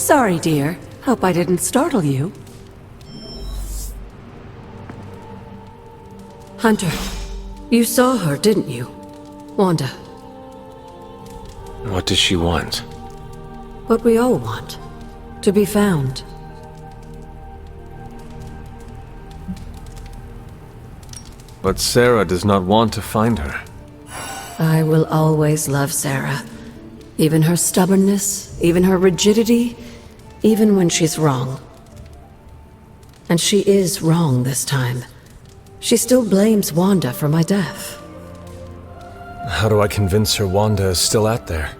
Sorry, dear. Hope I didn't startle you. Hunter, you saw her, didn't you? Wanda. What does she want? What we all want. To be found. But Sarah does not want to find her. I will always love Sarah. Even her stubbornness, even her rigidity, even when she's wrong. And she is wrong this time. She still blames Wanda for my death. How do I convince her Wanda is still out there?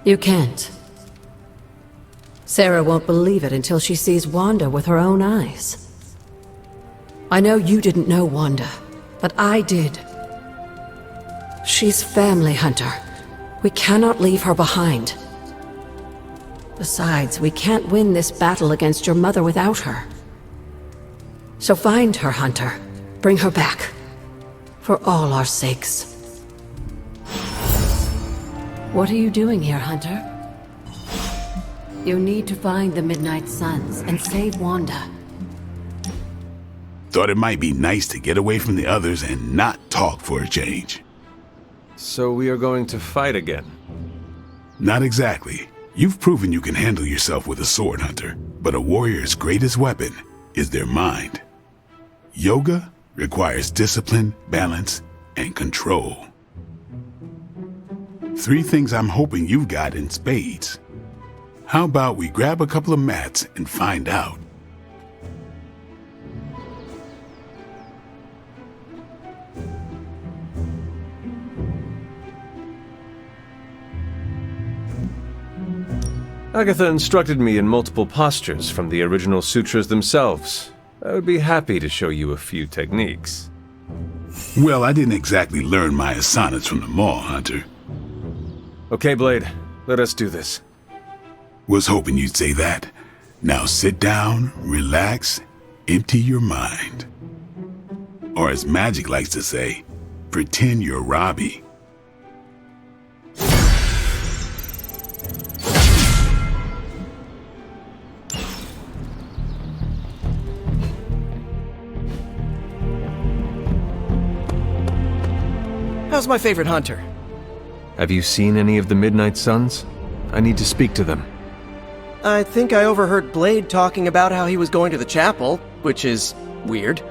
You can't. Sarah won't believe it until she sees Wanda with her own eyes. I know you didn't know Wanda, but I did. She's family, Hunter. We cannot leave her behind. Besides, we can't win this battle against your mother without her. So find her, Hunter. Bring her back. For all our sakes. What are you doing here, Hunter? You need to find the Midnight Suns and save Wanda. Thought it might be nice to get away from the others and not talk for a change. So we are going to fight again? Not exactly. You've proven you can handle yourself with a sword, Hunter, but a warrior's greatest weapon is their mind. Yoga requires discipline, balance, and control. 3 things I'm hoping you've got in spades. How about we grab a couple of mats and find out? Agatha instructed me in multiple postures from the original sutras themselves. I would be happy to show you a few techniques. Well, I didn't exactly learn my asanas from the mall, Hunter. Okay, Blade. Let us do this. Was hoping you'd say that. Now sit down, relax, empty your mind. Or as Magic likes to say, pretend you're Robbie. How's my favorite hunter? Have you seen any of the Midnight Suns? I need to speak to them. I think I overheard Blade talking about how he was going to the chapel, which is weird.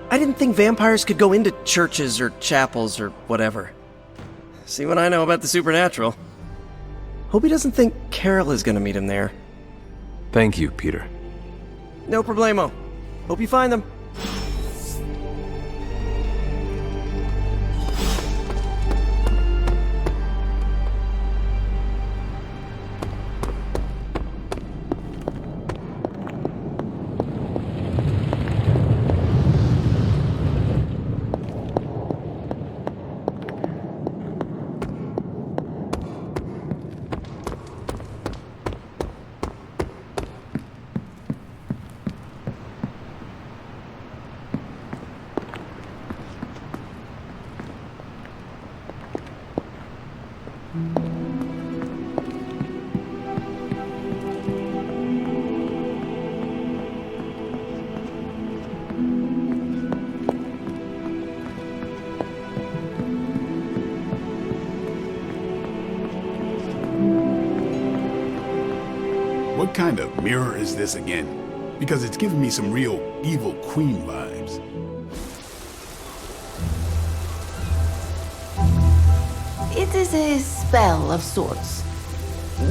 I didn't think vampires could go into churches or chapels or whatever. See what I know about the supernatural. Hope he doesn't think Carol is gonna meet him there. Thank you, Peter. No problemo. Hope you find them. What kind of mirror is this again? Because it's giving me some real evil queen vibes. It is a spell of sorts.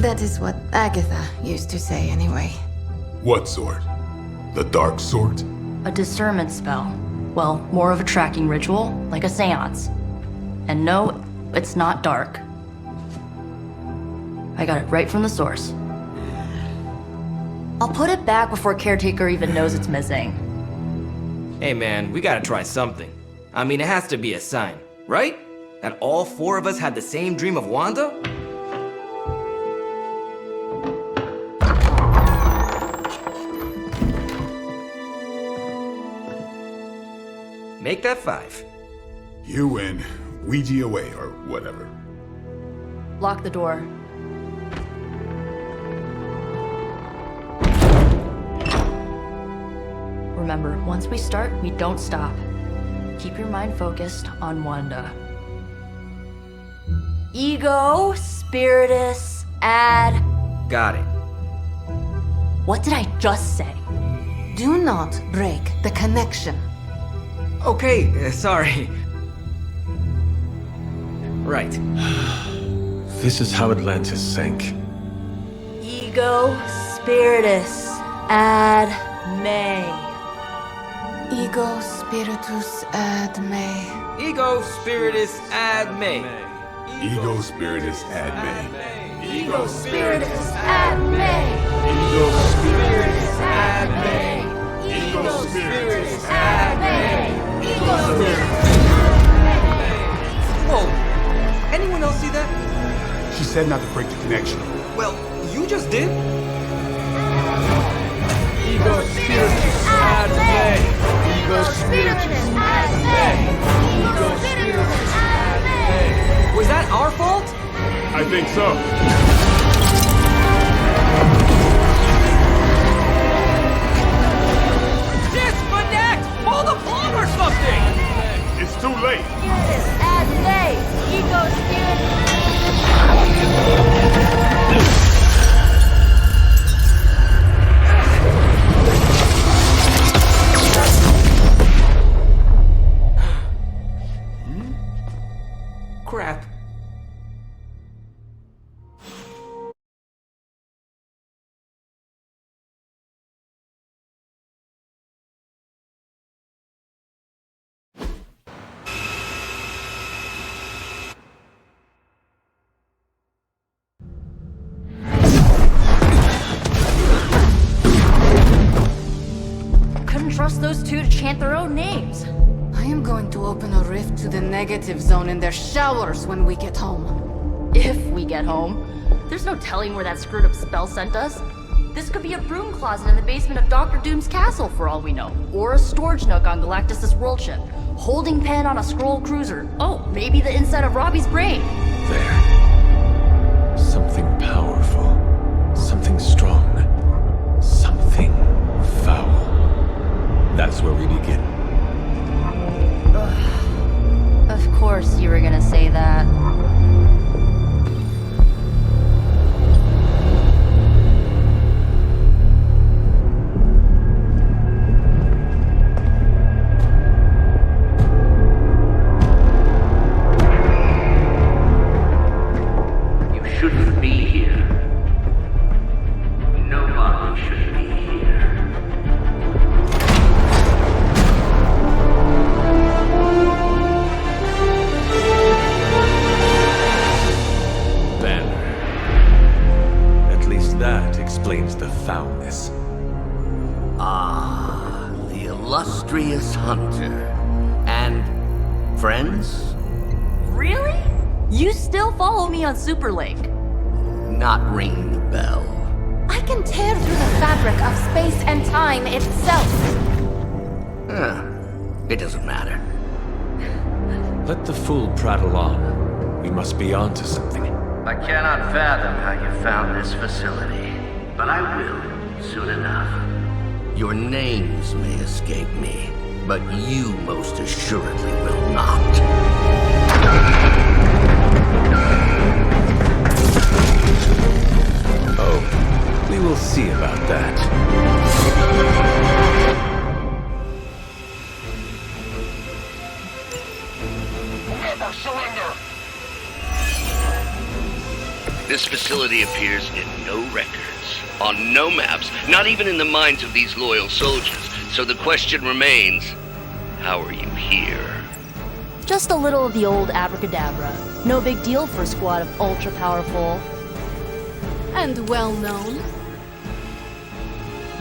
That is what Agatha used to say anyway. What sort? The dark sort? A discernment spell. Well, more of a tracking ritual, like a seance. And no, it's not dark. I got it right from the source. I'll put it back before Caretaker even knows it's missing. Hey man, we gotta try something. I mean, it has to be a sign, right? That all 4 of us had the same dream of Wanda? Make that 5. You win. Ouija away, or whatever. Lock the door. Remember, once we start, we don't stop. Keep your mind focused on Wanda. Ego, Spiritus, Ad... Got it. What did I just say? Do not break the connection. Okay, sorry. Right. This is how Atlantis sank. Ego, Spiritus, Ad, May. Ego spiritus ad me. Ego spiritus ad me. Ego spiritus ad me. Ego spiritus ad me. Ego spiritus Ad me. Ego spiritus ad me. Ego spiritus. Whoa! Anyone else see that? She said not to break the connection. Well, you just did. Ego spiritus ad me. Ego spiritus ad me. Ego spiritus ad me. Was that our fault? I think so. Disconnect! Pull the plug or something! It's too late. Spiritus ad me. Ego spiritus. Crap. Couldn't trust those two to chant their own names. I am going to open a rift to the negative zone in their showers when we get home. If we get home. There's no telling where that screwed up spell sent us. This could be a broom closet in the basement of Doctor Doom's castle for all we know. Or a storage nook on Galactus' world ship. Holding pen on a scroll cruiser. Oh, maybe the inside of Robbie's brain. There. Something powerful. Something strong. Something foul. That's where we begin. Of course you were gonna say that. You shouldn't be here. Nobody should be here. Banner. At least that explains the foulness. Ah, the illustrious hunter. And friends? Really? You still follow me on Superlink? Not ringing the bell. I can tear through the fabric of space and time itself. It doesn't matter. Let the fool prattle on. We must be onto something. I cannot fathom how you found this facility, but I will soon enough. Your names may escape me, but you most assuredly will not. Oh, we will see about that. This facility appears in no records, on no maps, not even in the minds of these loyal soldiers. So the question remains, how are you here? Just a little of the old abracadabra. No big deal for a squad of ultra-powerful And well known.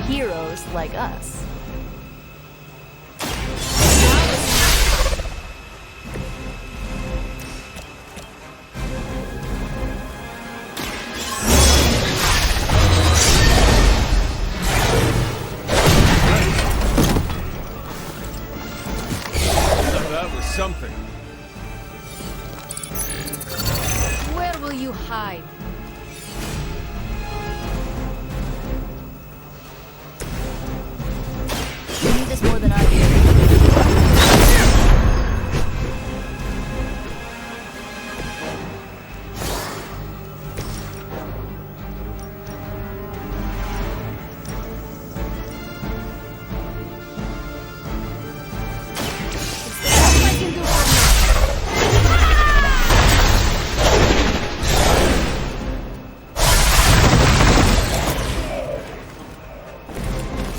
heroes like us. That was something. Where will you hide? Need this more than I do.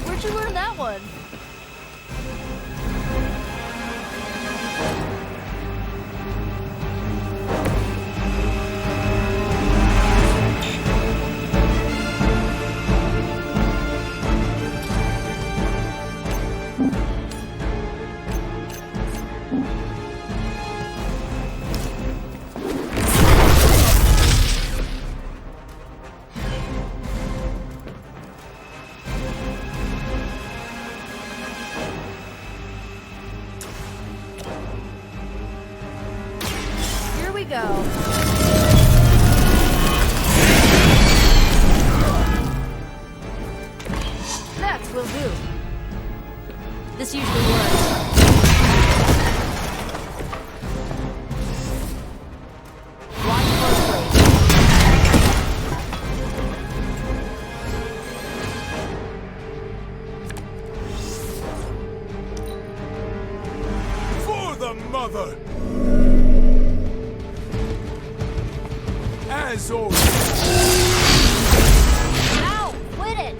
Where'd you learn that one? Here we go. That will do. This usually works. Watch closely. For the mother! As always. Ow! Quit it!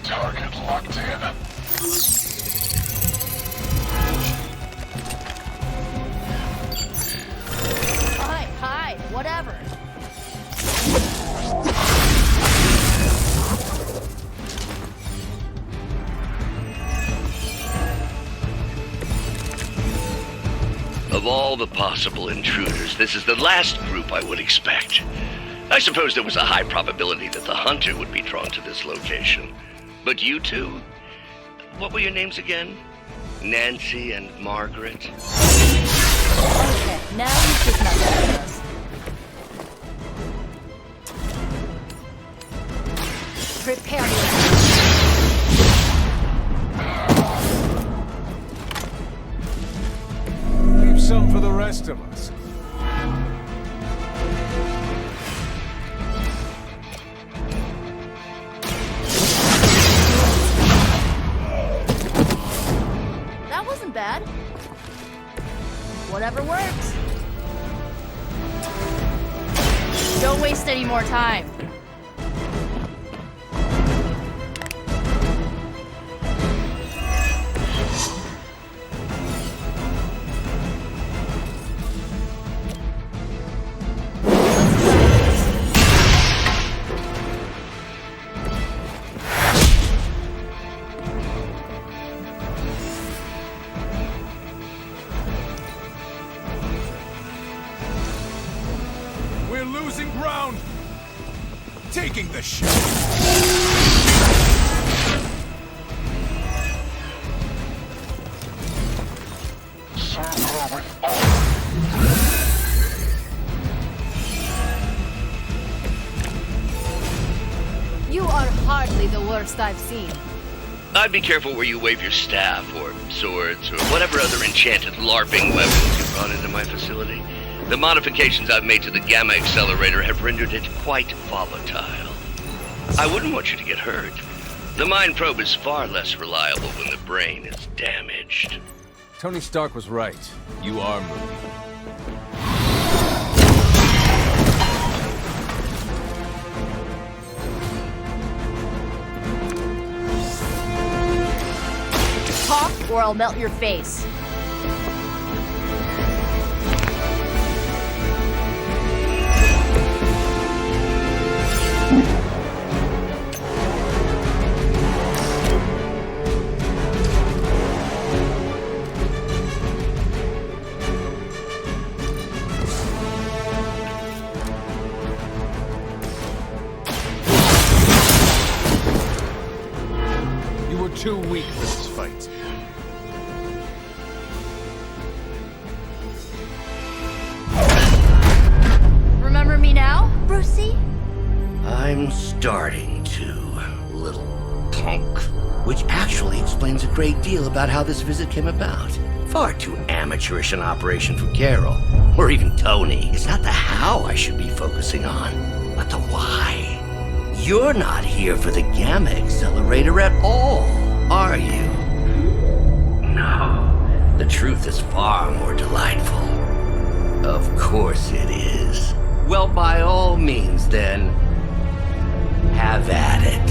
Target locked in. Hide, whatever. Of all the possible intruders, this is the last group I would expect. I suppose there was a high probability that the hunter would be drawn to this location. But you two? What were your names again? Nancy and Margaret? Okay, now you've just not done us. Prepare yourself. Leave some for the rest of us. That wasn't bad. Whatever works. Don't waste any more time. We're losing ground. Taking the shot. You are hardly the worst I've seen. I'd be careful where you wave your staff, or swords, or whatever other enchanted LARPing weapons you brought into my facility. The modifications I've made to the Gamma Accelerator have rendered it quite volatile. I wouldn't want you to get hurt. The Mind Probe is far less reliable when the brain is damaged. Tony Stark was right. You are moving. Talk or I'll melt your face. You were too weak for this fight. Remember me now, Brucey? I'm starting to, little punk. book, which actually explains a great deal about how this visit came about. Far too amateurish an operation for Carol, or even Tony. It's not the how I should be focusing on, but the why. You're not here for the Gamma Accelerator at all, are you? No. The truth is far more delightful. Of course it is. Well, by all means, then, have at it.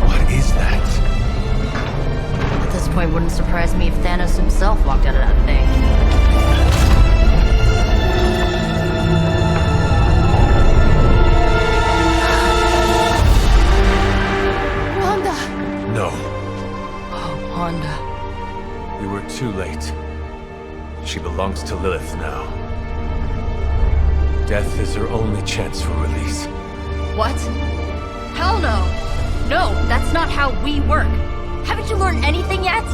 What is that? At this point, wouldn't surprise me if Thanos himself walked out of that thing. No. Oh, Wanda. We were too late. She belongs to Lilith now. Death is her only chance for release. What? Hell no! No, that's not how we work. Haven't you learned anything yet?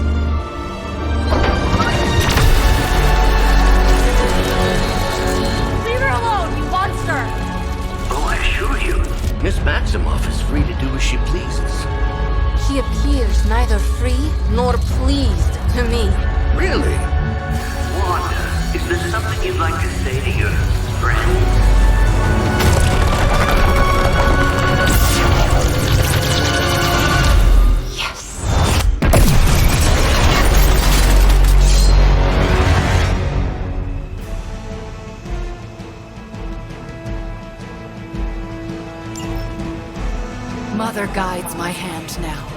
Leave her alone, you monster! Oh, I assure you, Miss Maximoff is free to do as she pleases. He appears neither free nor pleased to me. Really? Wanda, is there something you'd like to say to your friend? Mother guides my hand now.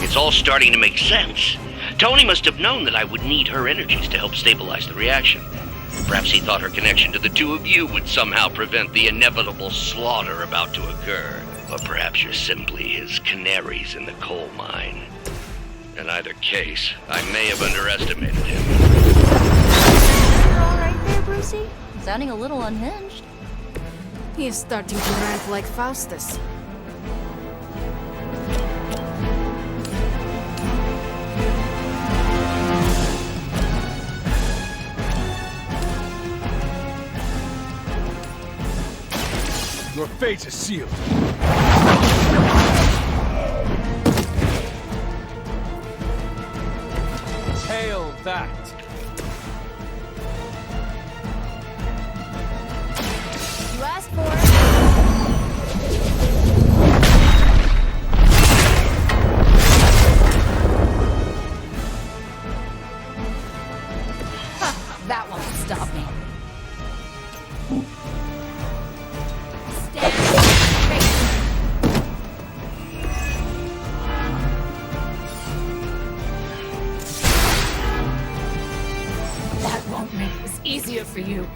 It's all starting to make sense. Tony must have known that I would need her energies to help stabilize the reaction. Perhaps he thought her connection to the two of you would somehow prevent the inevitable slaughter about to occur. Or perhaps you're simply his canaries in the coal mine. In either case, I may have underestimated him. You're alright there, Brucey? Sounding a little unhinged. He is starting to rant like Faustus. Your fate is sealed. Hail that! You asked for it. That won't stop me. Stand face. That won't make this easier for you.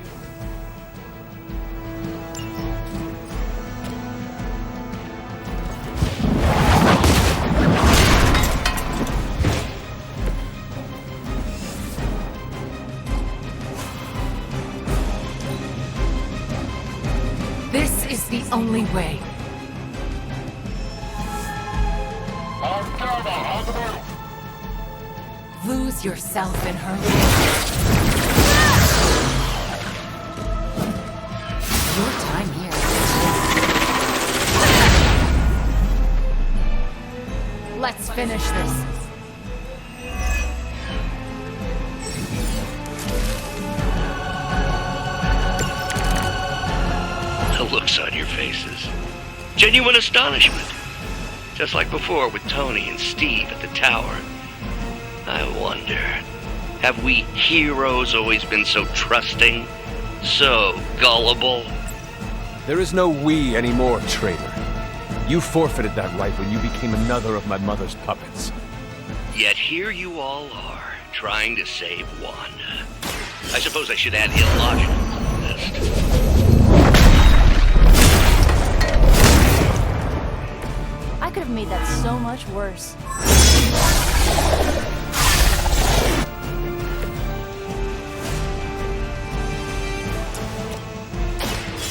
This is the only way. Lose yourself in her Your time here. Let's finish this. The looks on your faces. Genuine astonishment. Just like before with Tony and Steve at the tower. I wonder, have we heroes always been so trusting? So gullible? There is no we anymore, traitor. You forfeited that right when you became another of my mother's puppets. Yet here you all are, trying to save Wanda. I suppose I should add illogical to the list. I could have made that so much worse.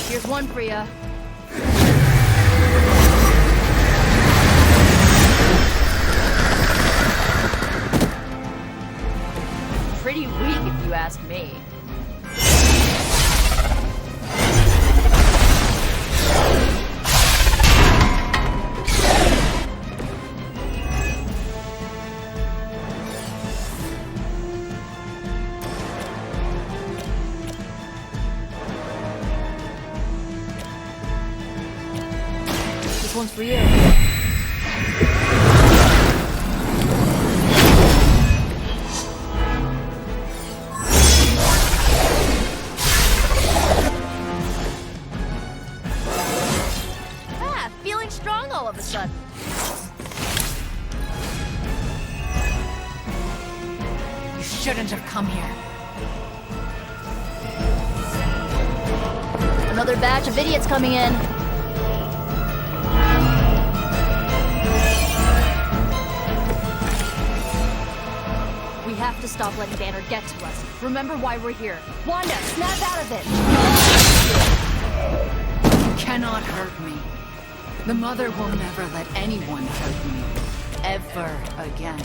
Here's one for ya. Pretty weak if you ask me. one's for you. Feeling strong all of a sudden. You shouldn't have come here. Another batch of idiots coming in. We have to stop letting Banner get to us. Remember why we're here. Wanda, snap out of it! You cannot hurt me. The Mother will never let anyone hurt me. Ever again.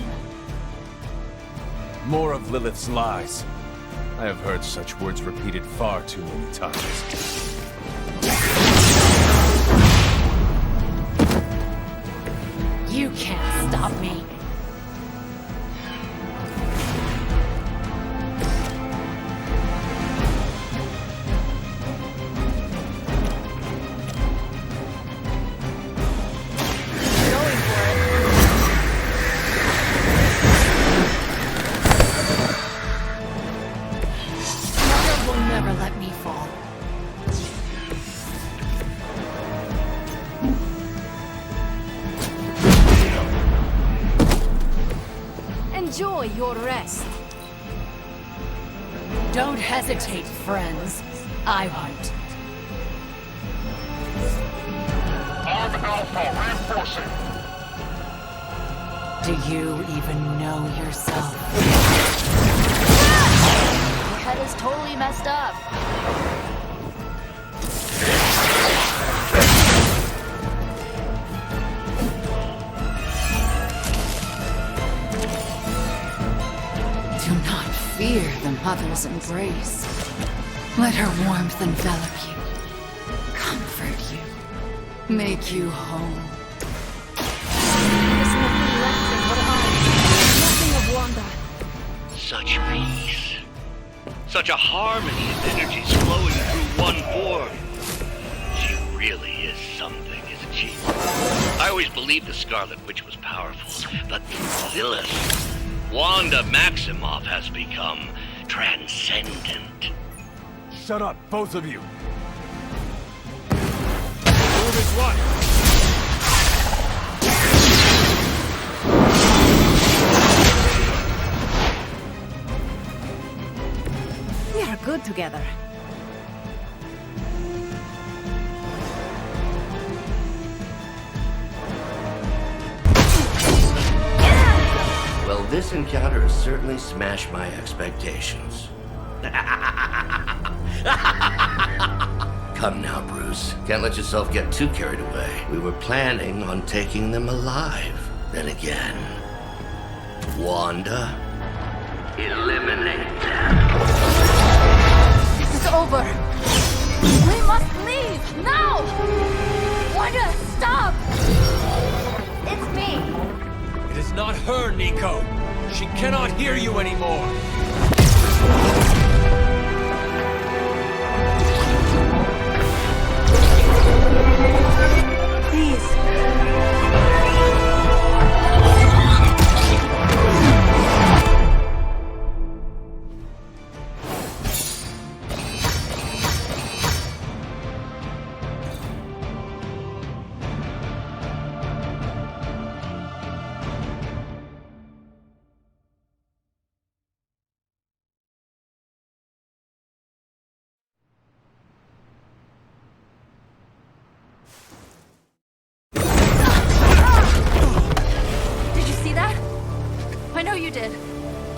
More of Lilith's lies. I have heard such words repeated far too many times. You can't stop me. Enjoy your rest. Don't hesitate, friends. I won't. Arm Alpha reinforcing. Do you even know yourself? Your head is totally messed up. Do not fear the Mother's embrace. Let her warmth envelop you, comfort you, make you whole. There's nothing left in her eyes. Nothing of Wanda. Such peace. Such a harmony of energies flowing through one form. She really is something, isn't she? I always believed the Scarlet Witch was powerful, but through Lilith, Wanda Maximoff has become transcendent. Shut up, both of you! Move as one! We are good together. Well, this encounter has certainly smashed my expectations. Come now, Bruce. Can't let yourself get too carried away. We were planning on taking them alive. Then again, Wanda, eliminate them. This is over. We must leave now. Wanda, stop! It's me. It is not her, Nico! She cannot hear you anymore! Please. I know you did.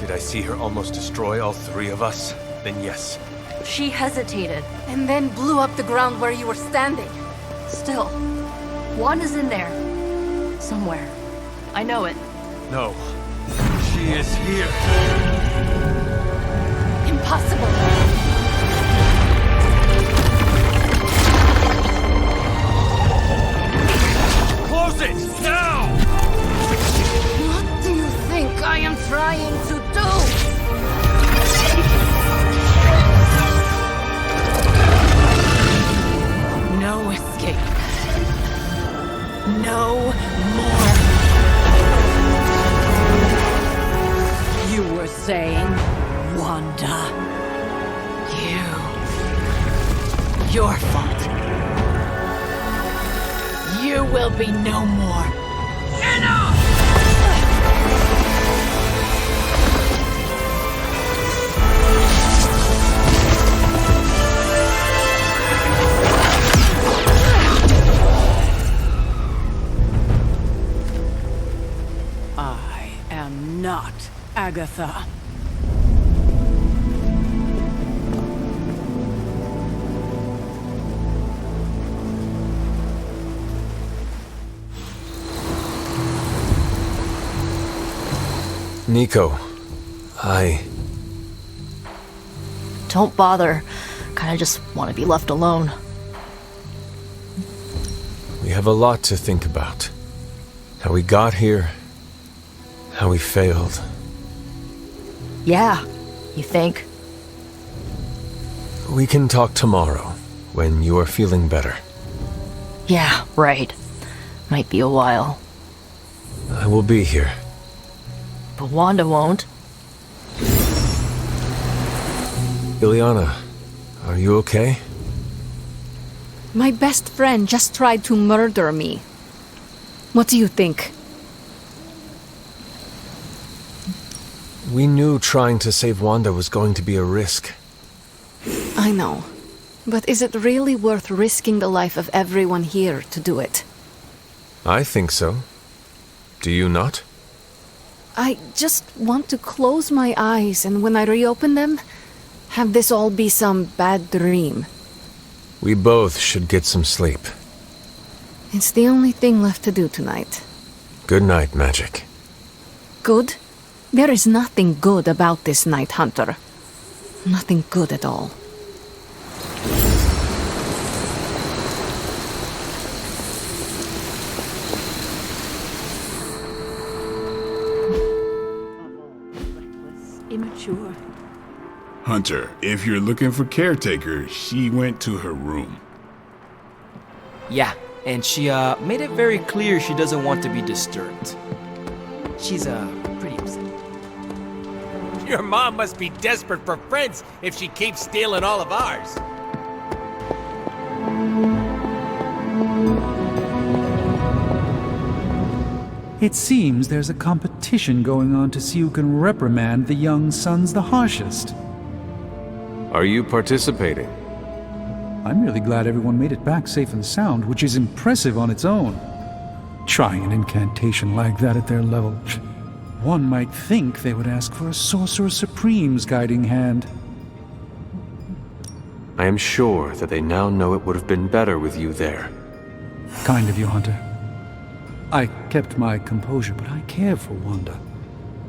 Did I see her almost destroy all three of us? Then yes. She hesitated. And then blew up the ground where you were standing. Still, Wanda's in there. Somewhere. I know it. No. She is here. Impossible. Close it! Now! What do you think I am trying to do? No escape. your fault. You will be no more. Enough! I am not Agatha. Nico, Don't bother. Kinda just want to be left alone. we have a lot to think about. How we got here, how we failed. Yeah, you think? We can talk tomorrow, when you are feeling better. Yeah, right. Might be a while. I will be here. But Wanda won't. Ileana, are you okay? My best friend just tried to murder me. What do you think? We knew trying to save Wanda was going to be a risk. I know. But is it really worth risking the life of everyone here to do it? I think so. Do you not? I just want to close my eyes and when I reopen them, have this all be some bad dream. We both should get some sleep. It's the only thing left to do tonight. Good night, Magic. Good? There is nothing good about this night, Hunter. Nothing good at all. Immature. Hunter, if you're looking for caretaker, she went to her room. Yeah, and she made it very clear she doesn't want to be disturbed. She's pretty upset. Your mom must be desperate for friends if she keeps stealing all of ours. It seems there's a competition going on to see who can reprimand the young sons the harshest. Are you participating? I'm really glad everyone made it back safe and sound, which is impressive on its own. Trying an incantation like that at their level, one might think they would ask for a Sorcerer Supreme's guiding hand. I am sure that they now know it would have been better with you there. Kind of you, Hunter. I kept my composure, but I care for Wanda.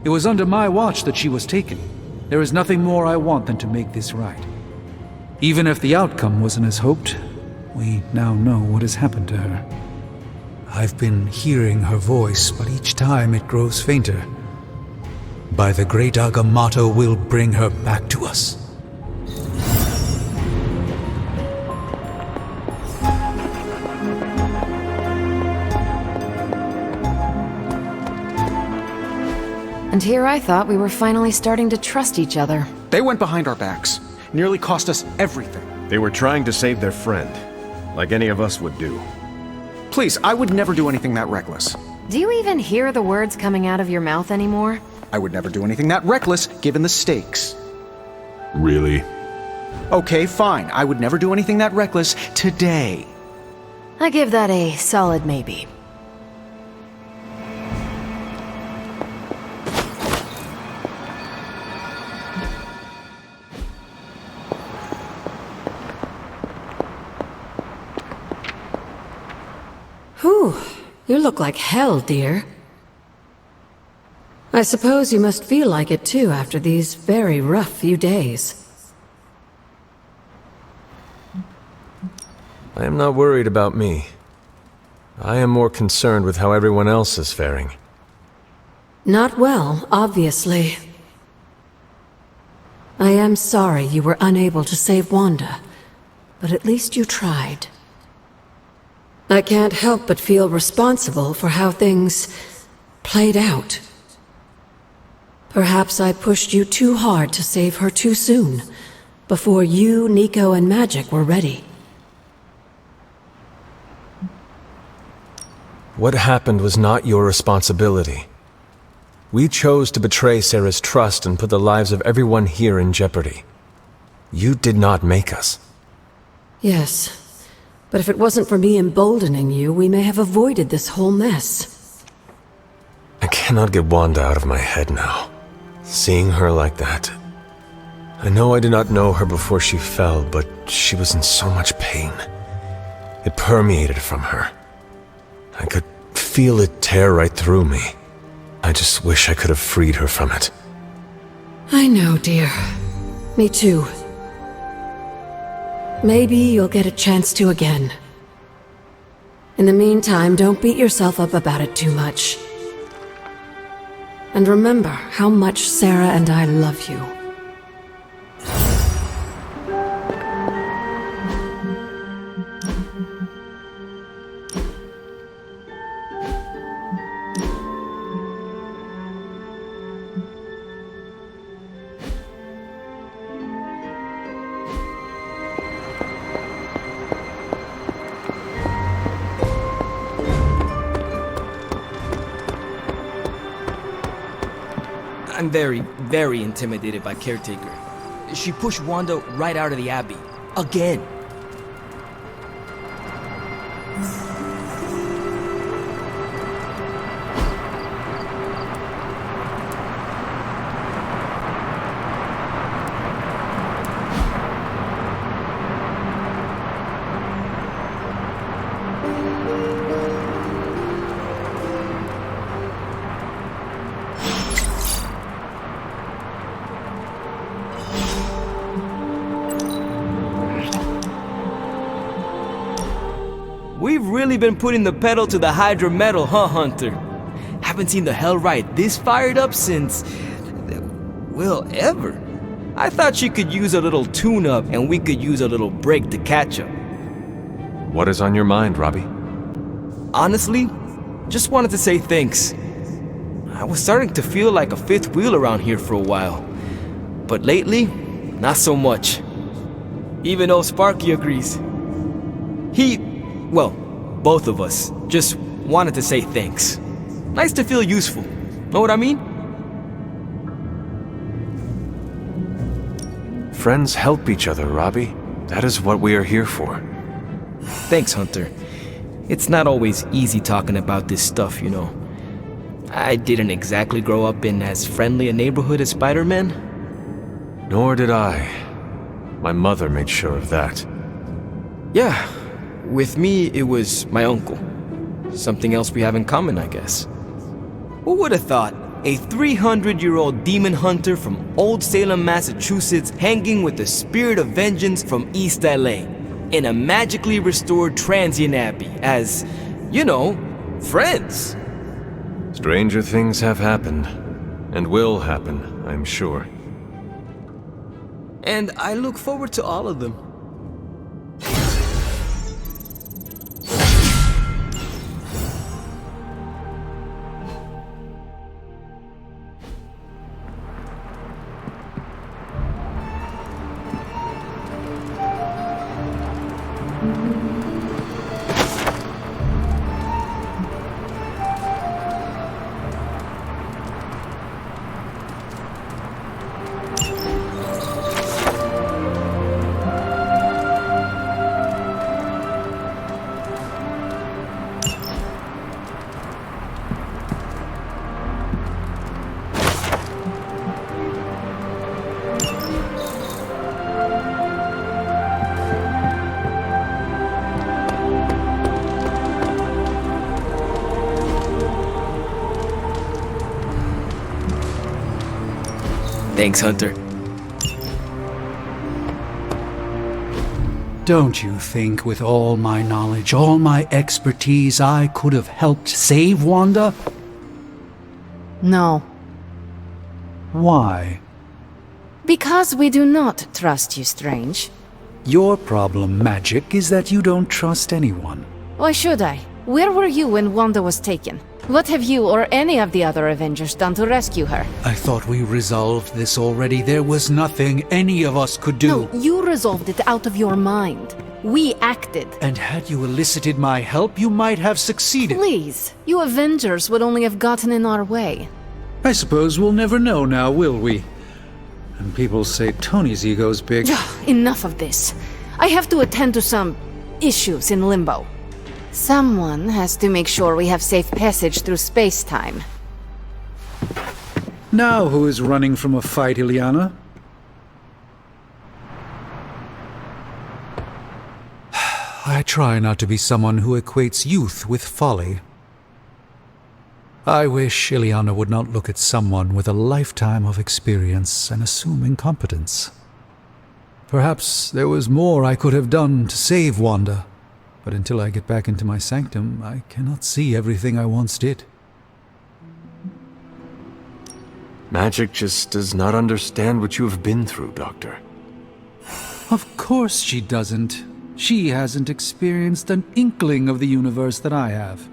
It was under my watch that she was taken. There is nothing more I want than to make this right. Even if the outcome wasn't as hoped, we now know what has happened to her. I've been hearing her voice, but each time it grows fainter. By the great Agamotto, we'll bring her back to us. And here I thought we were finally starting to trust each other. They went behind our backs. Nearly cost us everything. They were trying to save their friend, like any of us would do. Please, I would never do anything that reckless. Do you even hear the words coming out of your mouth anymore? I would never do anything that reckless, given the stakes. Really? Okay, fine. I would never do anything that reckless today. I give that a solid maybe. Whew, you look like hell, dear. I suppose you must feel like it too after these very rough few days. I am not worried about me. I am more concerned with how everyone else is faring. Not well, obviously. I am sorry you were unable to save Wanda, but at least you tried. I can't help but feel responsible for how things played out. Perhaps I pushed you too hard to save her too soon, before you, Nico, and Magic were ready. What happened was not your responsibility. We chose to betray Sarah's trust and put the lives of everyone here in jeopardy. You did not make us. Yes, but if it wasn't for me emboldening you, we may have avoided this whole mess. I cannot get Wanda out of my head now. Seeing her like that. I know I did not know her before she fell, but she was in so much pain. It permeated from her. I could feel it tear right through me. I just wish I could have freed her from it. I know, dear. Me too. Maybe you'll get a chance to again. In the meantime, don't beat yourself up about it too much. And remember how much Sarah and I love you. I'm very, very intimidated by Caretaker. She pushed Wanda right out of the Abbey. Again. We've really been putting the pedal to the Hydra metal, huh, Hunter? Haven't seen the Hellride this fired up since... well, ever. I thought she could use a little tune-up and we could use a little break to catch up. What is on your mind, Robbie? Honestly, just wanted to say thanks. I was starting to feel like a fifth wheel around here for a while. But lately, not so much. Even though Sparky agrees. Well, both of us just wanted to say thanks. Nice to feel useful. Know what I mean? Friends help each other, Robbie. That is what we are here for. Thanks, Hunter. It's not always easy talking about this stuff, you know. I didn't exactly grow up in as friendly a neighborhood as Spider-Man. Nor did I. My mother made sure of that. Yeah. With me, it was my uncle. Something else we have in common, I guess. Who would have thought a 300-year-old demon hunter from Old Salem, Massachusetts, hanging with the spirit of vengeance from East LA in a magically restored transient abbey as, you know, friends? Stranger things have happened, and will happen, I'm sure. And I look forward to all of them. Thanks, Hunter. Don't you think with all my knowledge, all my expertise, I could have helped save Wanda? No. Why? Because we do not trust you, Strange. Your problem, Magic, is that you don't trust anyone. Why should I? Where were you when Wanda was taken? What have you or any of the other Avengers done to rescue her? I thought we resolved this already. There was nothing any of us could do. No, you resolved it out of your mind. We acted. And had you elicited my help, you might have succeeded. Please, you Avengers would only have gotten in our way. I suppose we'll never know now, will we? And people say Tony's ego's big. Enough of this. I have to attend to some issues in Limbo. Someone has to make sure we have safe passage through space-time. Now who is running from a fight, Illyana? I try not to be someone who equates youth with folly. I wish Illyana would not look at someone with a lifetime of experience and assume incompetence. Perhaps there was more I could have done to save Wanda, but until I get back into my sanctum, I cannot see everything I once did. Magic just does not understand what you have been through, Doctor. Of course she doesn't. She hasn't experienced an inkling of the universe that I have.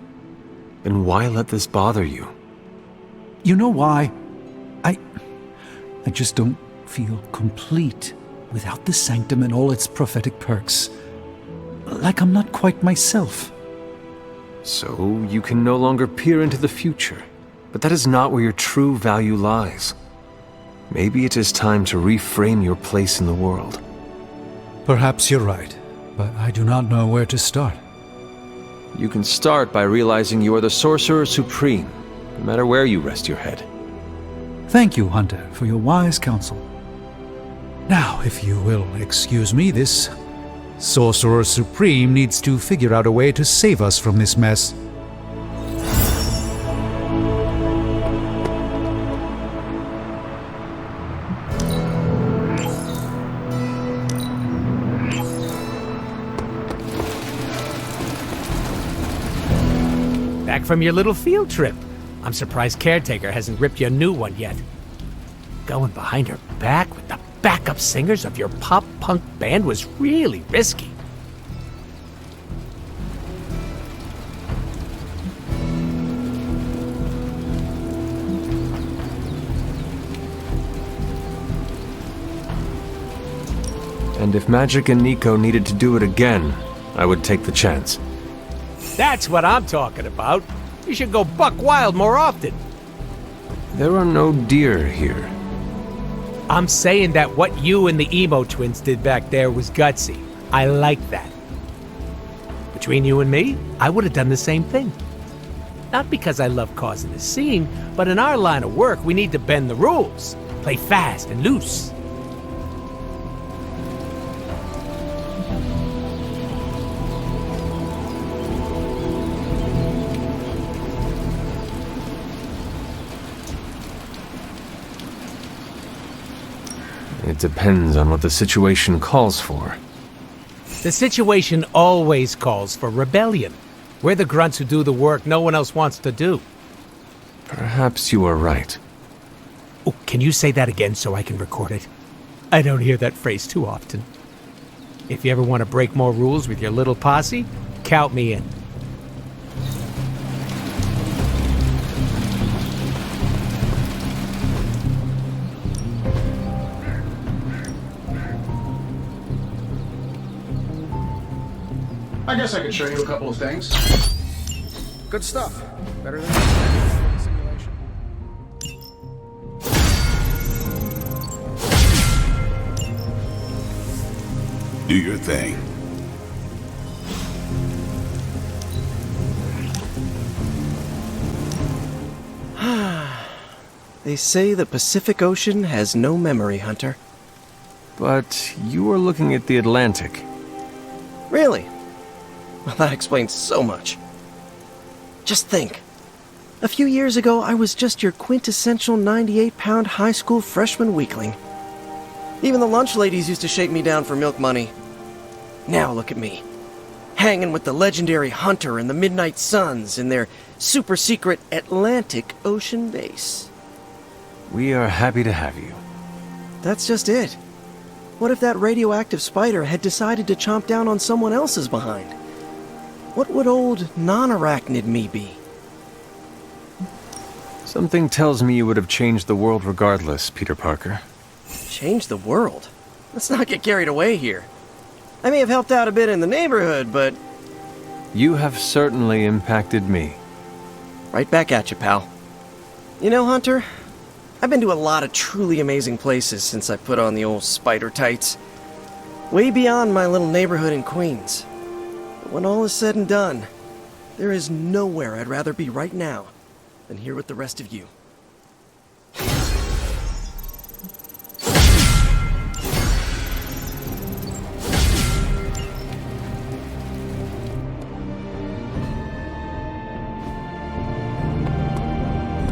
Then why let this bother you? You know why? I just don't feel complete without the sanctum and all its prophetic perks. Like I'm not quite myself. So you can no longer peer into the future. But that is not where your true value lies. Maybe it is time to reframe your place in the world. Perhaps you're right, but I do not know where to start. You can start by realizing you are the Sorcerer Supreme, no matter where you rest your head. Thank you, Hunter, for your wise counsel. Now, if you will excuse me, this Sorcerer Supreme needs to figure out a way to save us from this mess. Back from your little field trip. I'm surprised Caretaker hasn't ripped you a new one yet. Going behind her back with the backup singers of your pop-punk band was really risky. And if Magic and Nico needed to do it again, I would take the chance. That's what I'm talking about. You should go buck wild more often. There are no deer here. I'm saying that what you and the emo twins did back there was gutsy. I like that. Between you and me, I would have done the same thing. Not because I love causing a scene, but in our line of work, we need to bend the rules. Play fast and loose. It depends on what the situation calls for. The situation always calls for rebellion. We're the grunts who do the work no one else wants to do. Perhaps you are right. Oh, can you say that again so I can record it? I don't hear that phrase too often. If you ever want to break more rules with your little posse, count me in. I guess I could show you a couple of things. Good stuff. Better than simulation. Do your thing. They say the Pacific Ocean has no memory, Hunter. But you are looking at the Atlantic. Really? Well, that explains so much. Just think. A few years ago, I was just your quintessential 98-pound high school freshman weakling. Even the lunch ladies used to shake me down for milk money. Now look at me. Hanging with the legendary Hunter and the Midnight Suns in their super-secret Atlantic Ocean base. We are happy to have you. That's just it. What if that radioactive spider had decided to chomp down on someone else's behind? What would old non-arachnid me be? Something tells me you would have changed the world regardless, Peter Parker. Change the world? Let's not get carried away here. I may have helped out a bit in the neighborhood, but You have certainly impacted me. right back at you, pal. You know, Hunter, I've been to a lot of truly amazing places since I put on the old spider tights. Way beyond my little neighborhood in Queens. But when all is said and done, there is nowhere I'd rather be right now than here with the rest of you.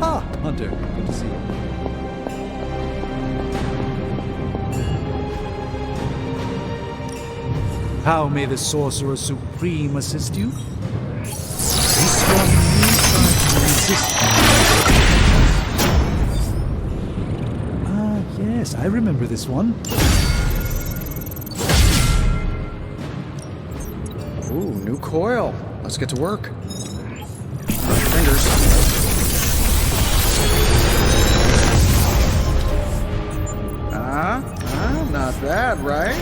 Ah, Hunter, good to see you. How may the Sorcerer Supreme assist you? This one may try to resist me. Ah, yes, I remember this one. Ooh, new coil. Let's get to work. Cross your fingers. Not bad, right?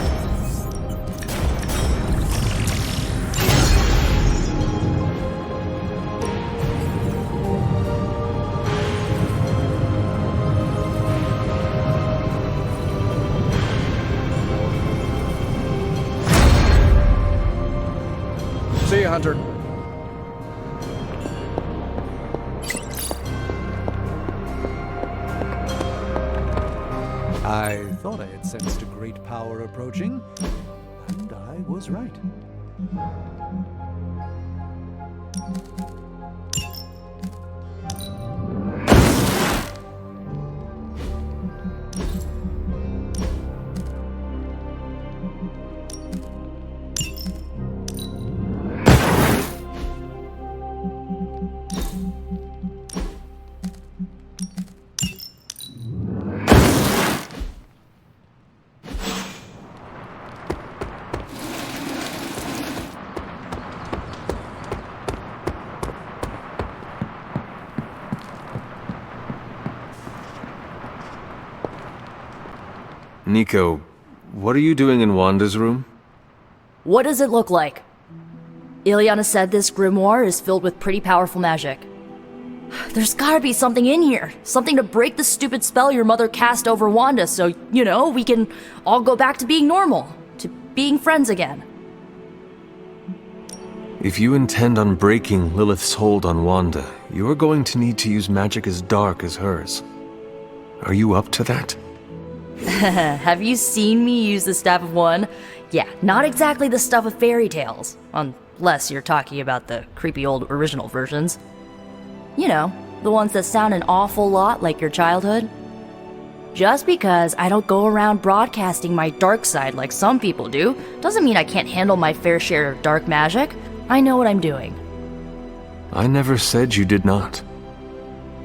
See you, Hunter. I thought I had sensed a great power approaching, and I was right. Nico, what are you doing in Wanda's room? What does it look like? Ileana said this grimoire is filled with pretty powerful magic. There's gotta be something in here. Something to break the stupid spell your mother cast over Wanda so, you know, we can all go back to being normal. To being friends again. If you intend on breaking Lilith's hold on Wanda, you are going to need to use magic as dark as hers. Are you up to that? Have you seen me use the Staff of One? Yeah, not exactly the stuff of fairy tales. Unless you're talking about the creepy old original versions. You know, the ones that sound an awful lot like your childhood. Just because I don't go around broadcasting my dark side like some people do, doesn't mean I can't handle my fair share of dark magic. I know what I'm doing. I never said you did not.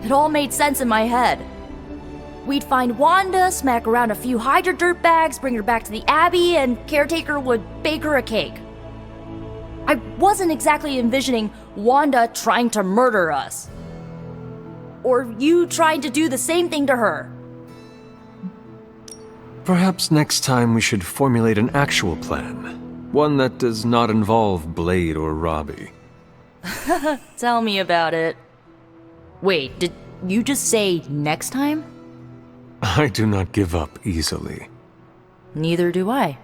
It all made sense in my head. We'd find Wanda, smack around a few Hydra dirtbags, bring her back to the Abbey, and Caretaker would bake her a cake. I wasn't exactly envisioning Wanda trying to murder us. Or you trying to do the same thing to her. Perhaps next time we should formulate an actual plan. One that does not involve Blade or Robbie. Tell me about it. Wait, did you just say next time? I do not give up easily. Neither do I.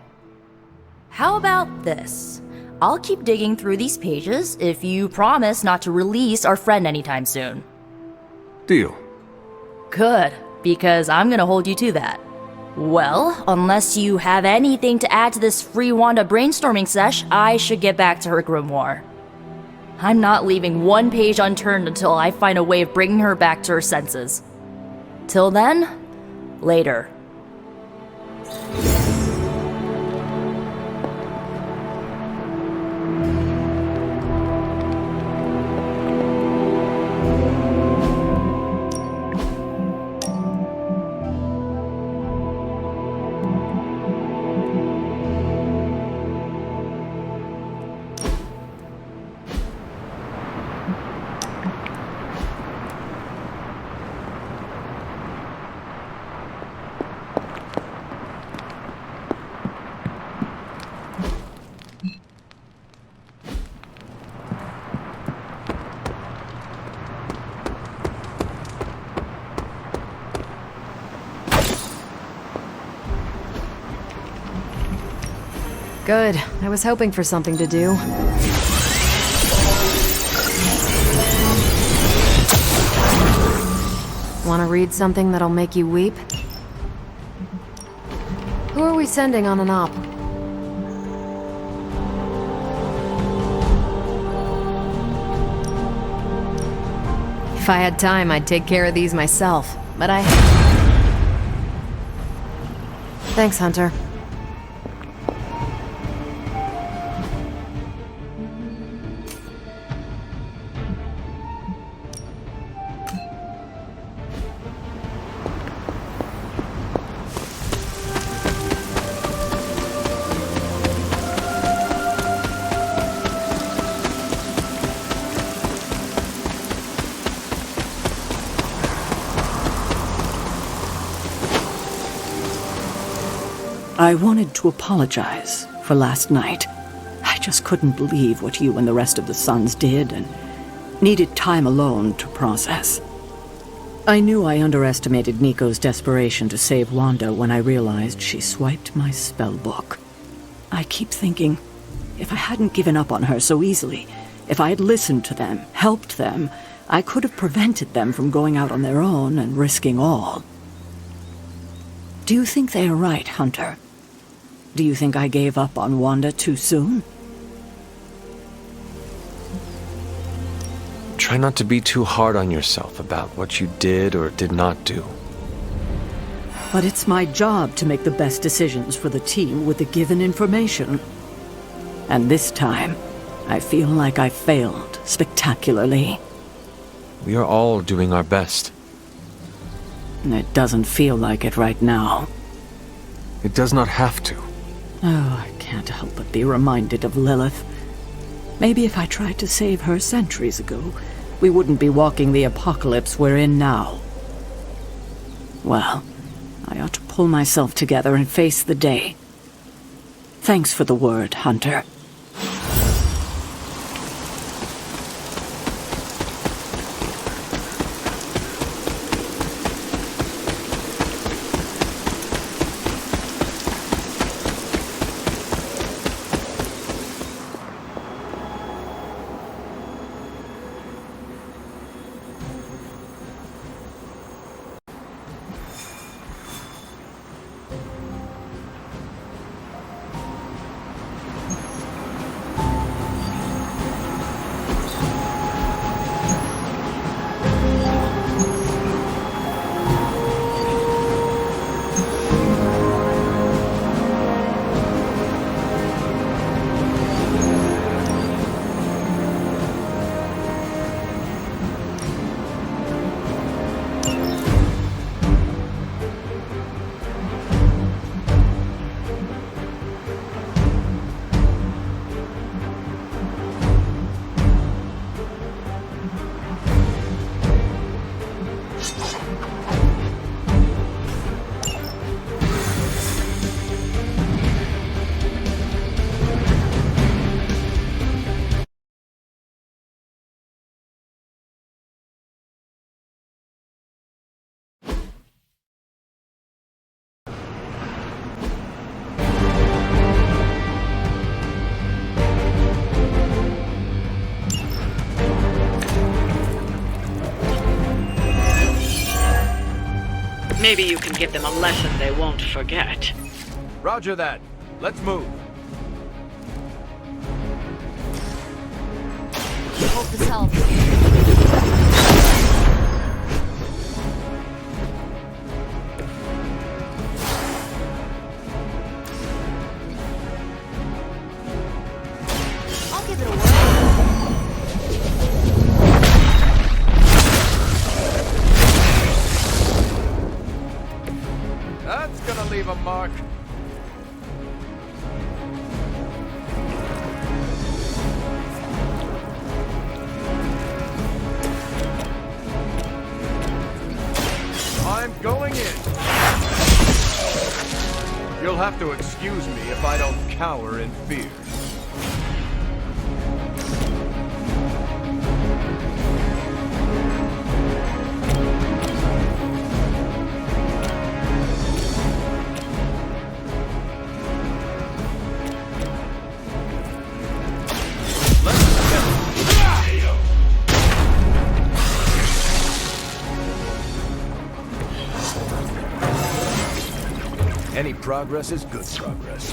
How about this? I'll keep digging through these pages if you promise not to release our friend anytime soon. Deal. Good, because I'm gonna hold you to that. Well, unless you have anything to add to this free Wanda brainstorming sesh, I should get back to her grimoire. I'm not leaving one page unturned until I find a way of bringing her back to her senses. Till then, later. Good. I was hoping for something to do. Want to read something that'll make you weep? Who are we sending on an op? If I had time, I'd take care of these myself, but I... Thanks, Hunter. I wanted to apologize for last night. I just couldn't believe what you and the rest of the Sons did and needed time alone to process. I knew I underestimated Nico's desperation to save Wanda when I realized she swiped my spellbook. I keep thinking, if I hadn't given up on her so easily, if I had listened to them, helped them, I could have prevented them from going out on their own and risking all. Do you think they are right, Hunter? Do you think I gave up on Wanda too soon? Try not to be too hard on yourself about what you did or did not do. But it's my job to make the best decisions for the team with the given information. And this time, I feel like I failed spectacularly. We are all doing our best. It doesn't feel like it right now. It does not have to. Oh, I can't help but be reminded of Lilith. Maybe if I tried to save her centuries ago, we wouldn't be walking the apocalypse we're in now. Well, I ought to pull myself together and face the day. Thanks for the word, Hunter. Maybe you can give them a lesson they won't forget. Roger that. Let's move. Hope this helps. I'll give it a whirl. That's gonna leave a mark. I'm going in. You'll have to excuse me if I don't cower in fear. progress is good progress.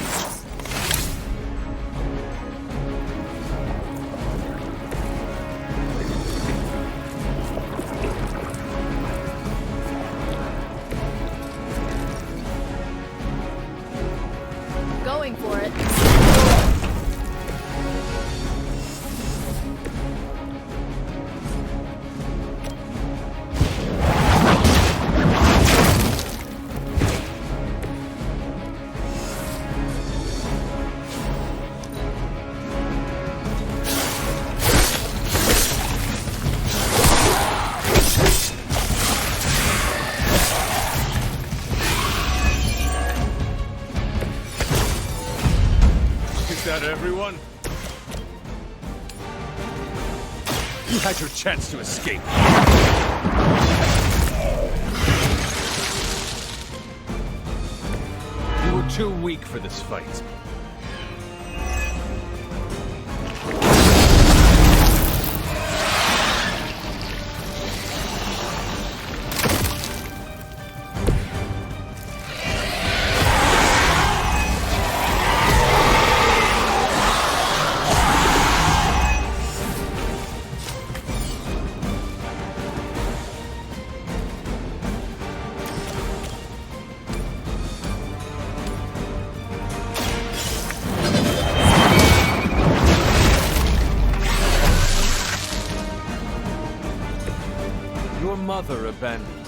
Going for it. Is that everyone? You had your chance to escape. You were too weak for this fight. Your mother abandoned you.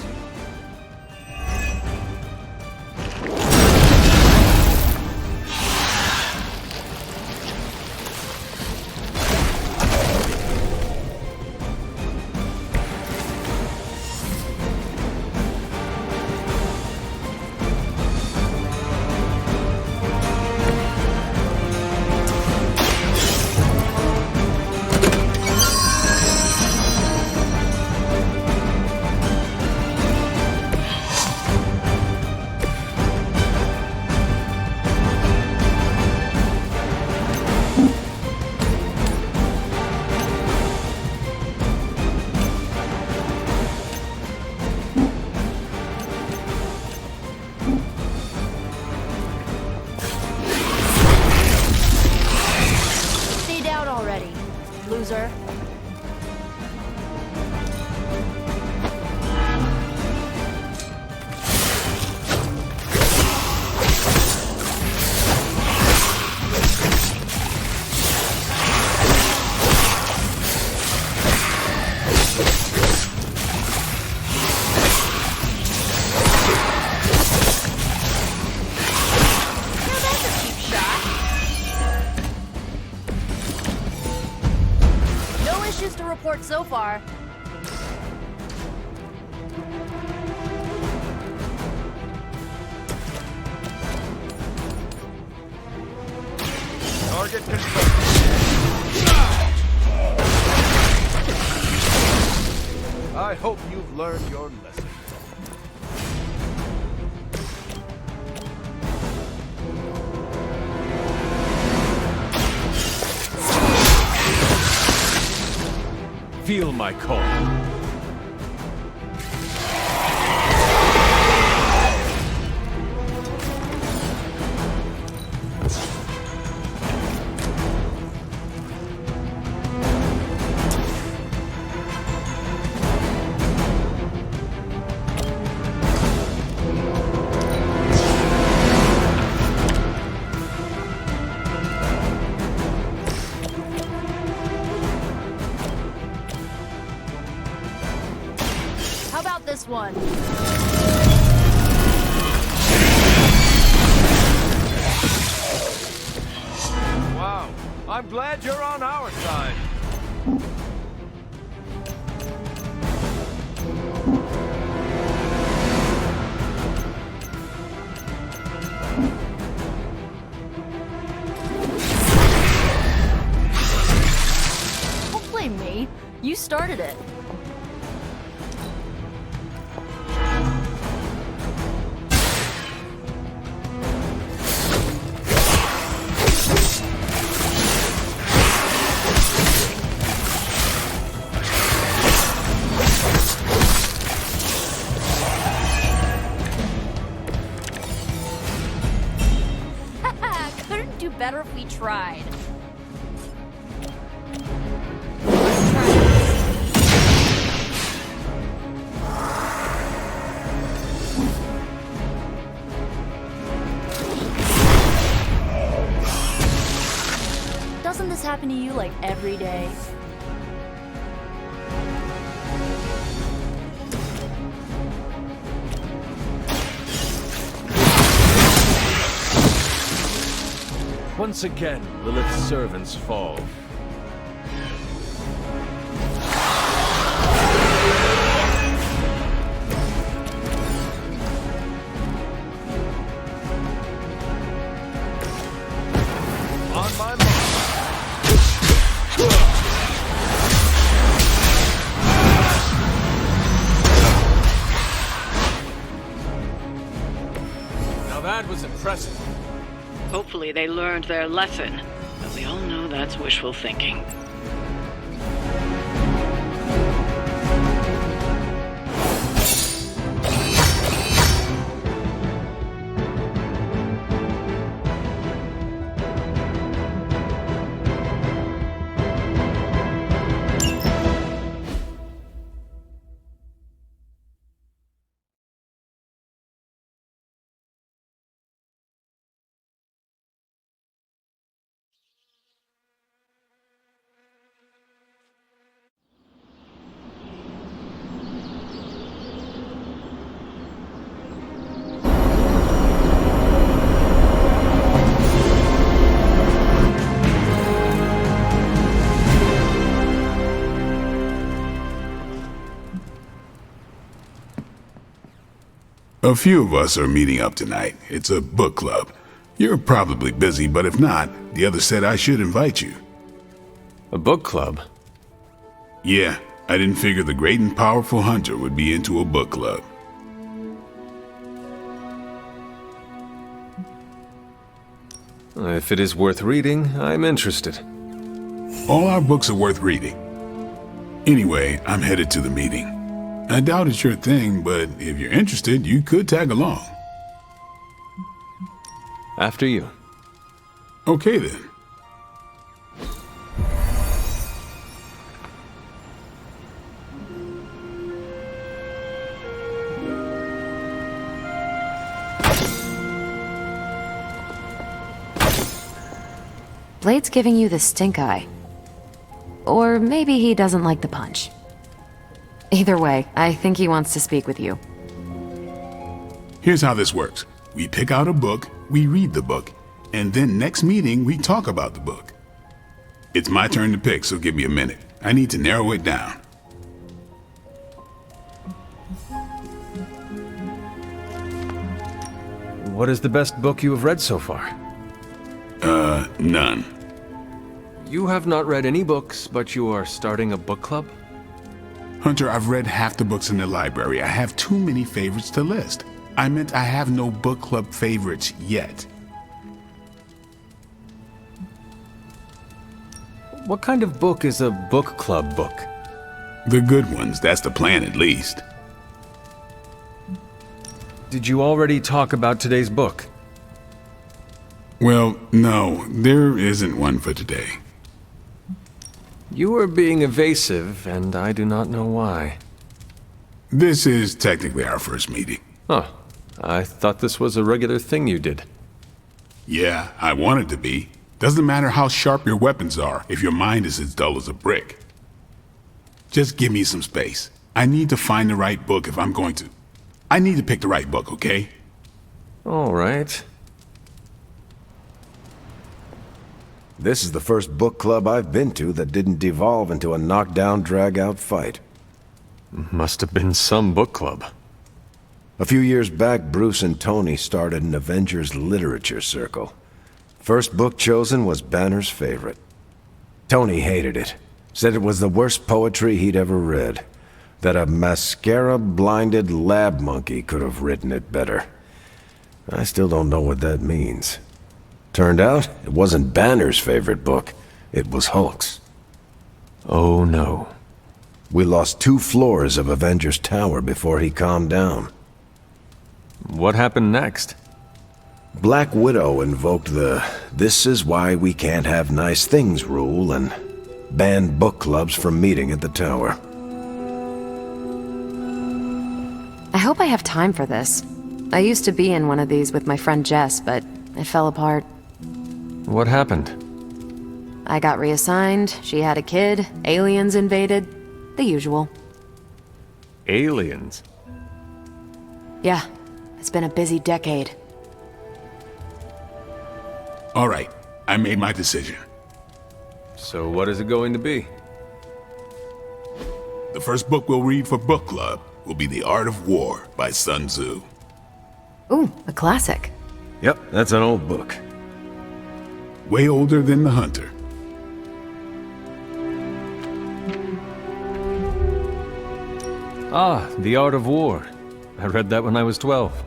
Stay down already, loser. Now that's a cheap shot. No issues to report so far. Target confirmed. I hope you've learned your lesson. Feel my call. How about this one? Wow, I'm glad you're on our side. Don't blame me. You started it. doesn't this happen to you like every day? Once again, Lilith's servants fall. On my mark. Now that was impressive. Hopefully they learned their lesson, but we all know that's wishful thinking. A few of us are meeting up tonight. It's a book club. You're probably busy, but if not, the others said I should invite you. A book club? Yeah, I didn't figure the great and powerful hunter would be into a book club. If it is worth reading, I'm interested. All our books are worth reading. Anyway, I'm headed to the meeting. I doubt it's your thing, but if you're interested, you could tag along. After you. Okay then. Blade's giving you the stink eye. Or maybe he doesn't like the punch. Either way, I think he wants to speak with you. Here's how this works. We pick out a book, we read the book, and then next meeting we talk about the book. It's my turn to pick, so give me a minute. I need to narrow it down. What is the best book you have read so far? None. You have not read any books, but you are starting a book club? Hunter, I've read half the books in the library. I have too many favorites to list. I meant I have no book club favorites yet. What kind of book is a book club book? The good ones, that's the plan at least. Did you already talk about today's book? Well, no, there isn't one for today. You are being evasive, and I do not know why. This is technically our first meeting. Oh, I thought this was a regular thing you did. Yeah, I want it to be. Doesn't matter how sharp your weapons are if your mind is as dull as a brick. Just give me some space. I need to find the right book if I'm going to. I need to pick the right book, okay? All right. This is the first book club I've been to that didn't devolve into a knockdown, drag-out fight. Must have been some book club. A few years back, Bruce and Tony started an Avengers literature circle. First book chosen was Banner's favorite. Tony hated it. Said it was the worst poetry he'd ever read. That a mascara-blinded lab monkey could have written it better. I still don't know what that means. Turned out, it wasn't Banner's favorite book. It was Hulk's. Oh no. We lost 2 floors of Avengers Tower before he calmed down. What happened next? Black Widow invoked the "this is why we can't have nice things" rule and banned book clubs from meeting at the tower. I hope I have time for this. I used to be in one of these with my friend Jess, but it fell apart. What happened? I got reassigned, she had a kid, aliens invaded. The usual. Aliens? Yeah, it's been a busy decade. All right, I made my decision. So what is it going to be? The first book we'll read for book club will be The Art of War by Sun Tzu. Ooh, a classic. Yep, that's an old book. Way older than The Hunter. Ah, The Art of War. I read that when I was 12.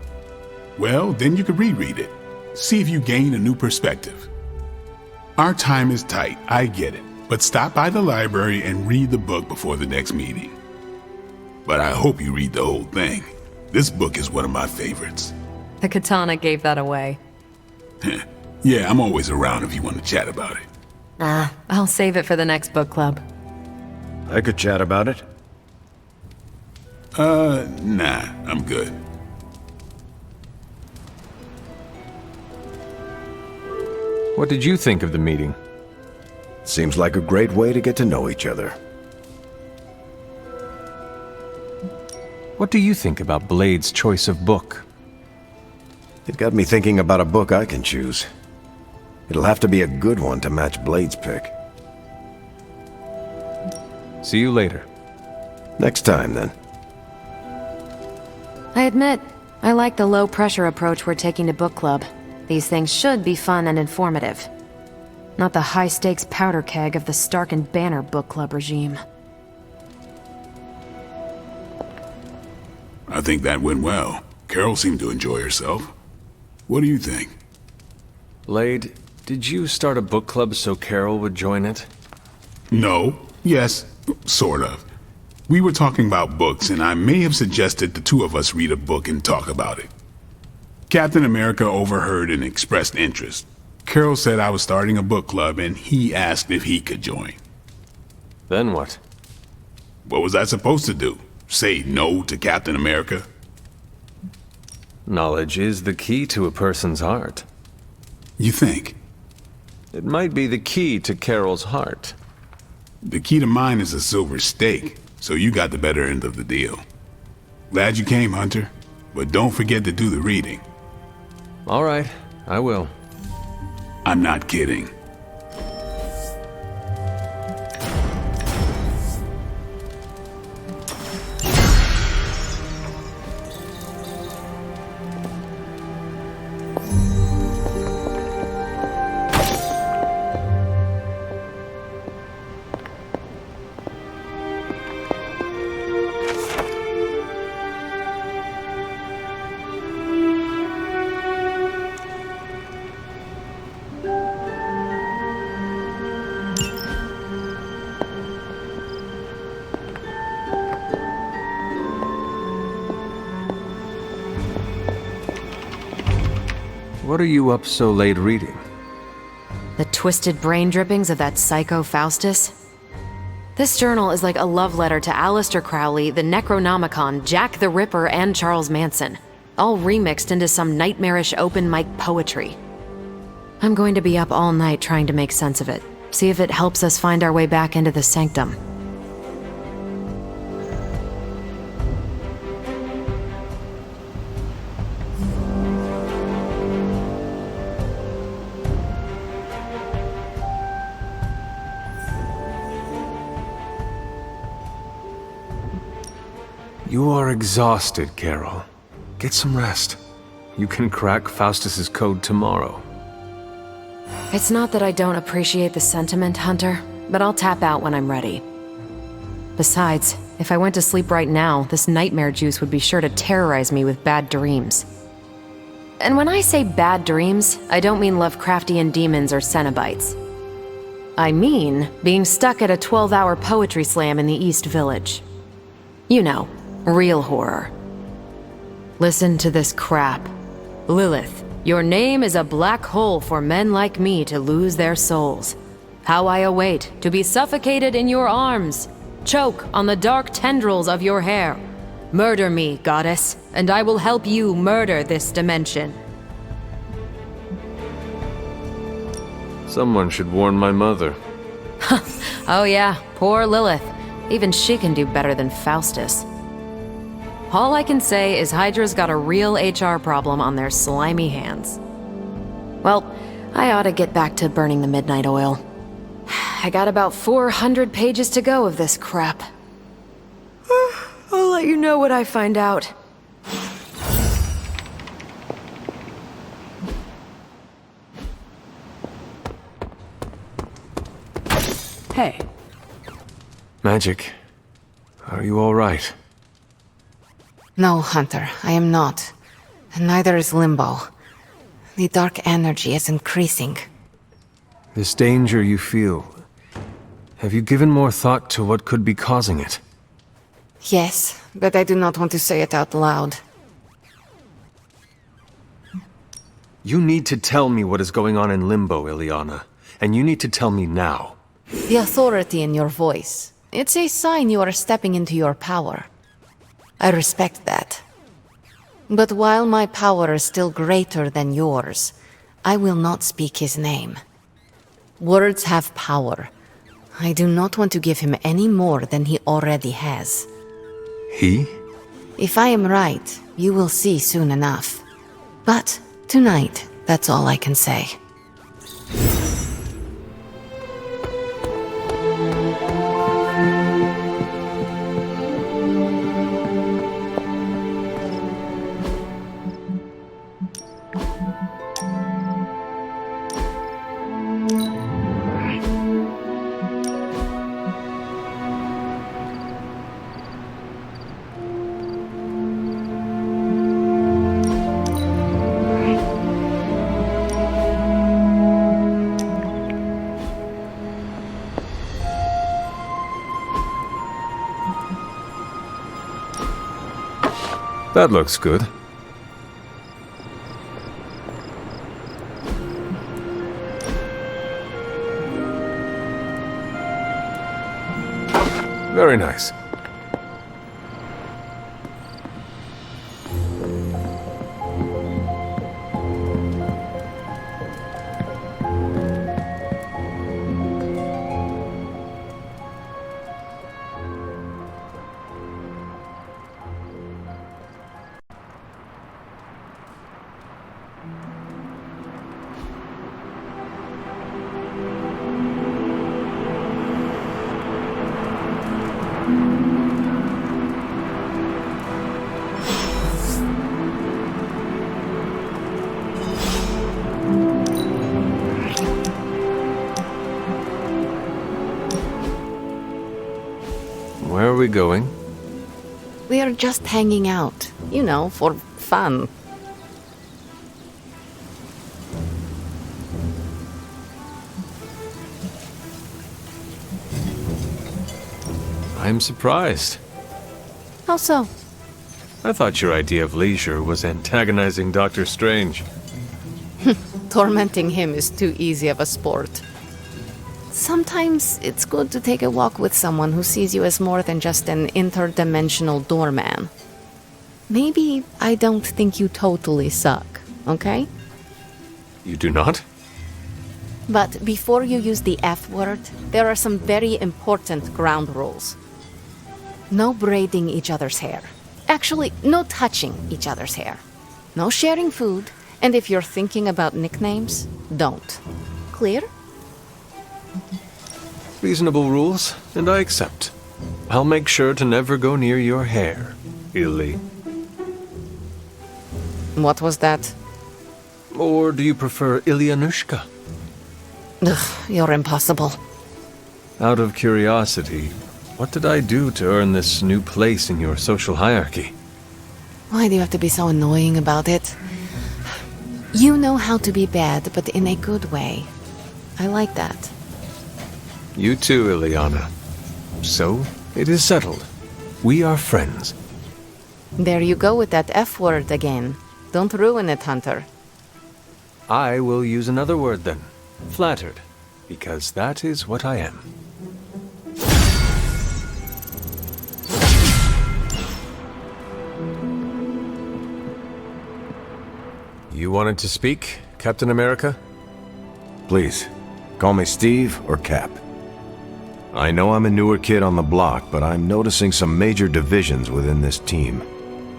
Well, then you could reread it. See if you gain a new perspective. Our time is tight, I get it. But stop by the library and read the book before the next meeting. But I hope you read the whole thing. This book is one of my favorites. The katana gave that away. Yeah, I'm always around if you want to chat about it. I'll save it for the next book club. I could chat about it. Nah, I'm good. What did you think of the meeting? Seems like a great way to get to know each other. What do you think about Blade's choice of book? It got me thinking about a book I can choose. It'll have to be a good one to match Blade's pick. See you later. Next time, then. I admit, I like the low-pressure approach we're taking to book club. These things should be fun and informative. Not the high-stakes powder keg of the Stark and Banner book club regime. I think that went well. Carol seemed to enjoy herself. What do you think? Blade, did you start a book club so Carol would join it? No. Yes, sort of. We were talking about books, and I may have suggested the two of us read a book and talk about it. Captain America overheard and expressed interest. Carol said I was starting a book club, and he asked if he could join. Then what? What was I supposed to do? Say no to Captain America? Knowledge is the key to a person's heart. You think? It might be the key to Carol's heart. The key to mine is a silver stake, so you got the better end of the deal. Glad you came, Hunter, but don't forget to do the reading. All right, I will. I'm not kidding. What are you up so late reading? The twisted brain drippings of that psycho Faustus? This journal is like a love letter to Aleister Crowley, the Necronomicon, Jack the Ripper, and Charles Manson, all remixed into some nightmarish open mic poetry. I'm going to be up all night trying to make sense of it, see if it helps us find our way back into the sanctum. You are exhausted, Carol. Get some rest. You can crack Faustus's code tomorrow. It's not that I don't appreciate the sentiment, Hunter, but I'll tap out when I'm ready. Besides, if I went to sleep right now, this nightmare juice would be sure to terrorize me with bad dreams. And when I say bad dreams, I don't mean Lovecraftian demons or Cenobites. I mean being stuck at a 12-hour poetry slam in the East Village. You know, real horror. Listen to this crap. Lilith, your name is a black hole for men like me to lose their souls. How I await to be suffocated in your arms, choke on the dark tendrils of your hair. Murder me, goddess, and I will help you murder this dimension. Someone should warn my mother. Oh yeah, poor Lilith. Even she can do better than Faustus. All I can say is Hydra's got a real HR problem on their slimy hands. Well, I ought to get back to burning the midnight oil. I got about 400 pages to go of this crap. I'll let you know what I find out. Hey. Magic, are you all right? No, Hunter, I am not. And neither is Limbo. The dark energy is increasing. This danger you feel, have you given more thought to what could be causing it? Yes, but I do not want to say it out loud. You need to tell me what is going on in Limbo, Ileana. And you need to tell me now. The authority in your voice. It's a sign you are stepping into your power. I respect that. But while my power is still greater than yours, I will not speak his name. Words have power. I do not want to give him any more than he already has. He? If I am right, you will see soon enough. But tonight, that's all I can say. That looks good. Very nice. Where are we going? We are just hanging out, you know, for fun. I'm surprised. How so? I thought your idea of leisure was antagonizing Dr. Strange. Tormenting him is too easy of a sport. Sometimes it's good to take a walk with someone who sees you as more than just an interdimensional doorman. Maybe I don't think you totally suck, okay? You do not? But before you use the F word, there are some very important ground rules. No braiding each other's hair. Actually, no touching each other's hair. No sharing food, and if you're thinking about nicknames, don't. Clear? Reasonable rules, and I accept. I'll make sure to never go near your hair, Illy. What was that? Or do you prefer Ilyanushka? Ugh, you're impossible. Out of curiosity, what did I do to earn this new place in your social hierarchy? Why do you have to be so annoying about it? You know how to be bad, but in a good way. I like that. You too, Ileana. So, it is settled. We are friends. There you go with that F word again. Don't ruin it, Hunter. I will use another word then. Flattered. Because that is what I am. You wanted to speak, Captain America? Please, call me Steve or Cap. I know I'm a newer kid on the block, but I'm noticing some major divisions within this team.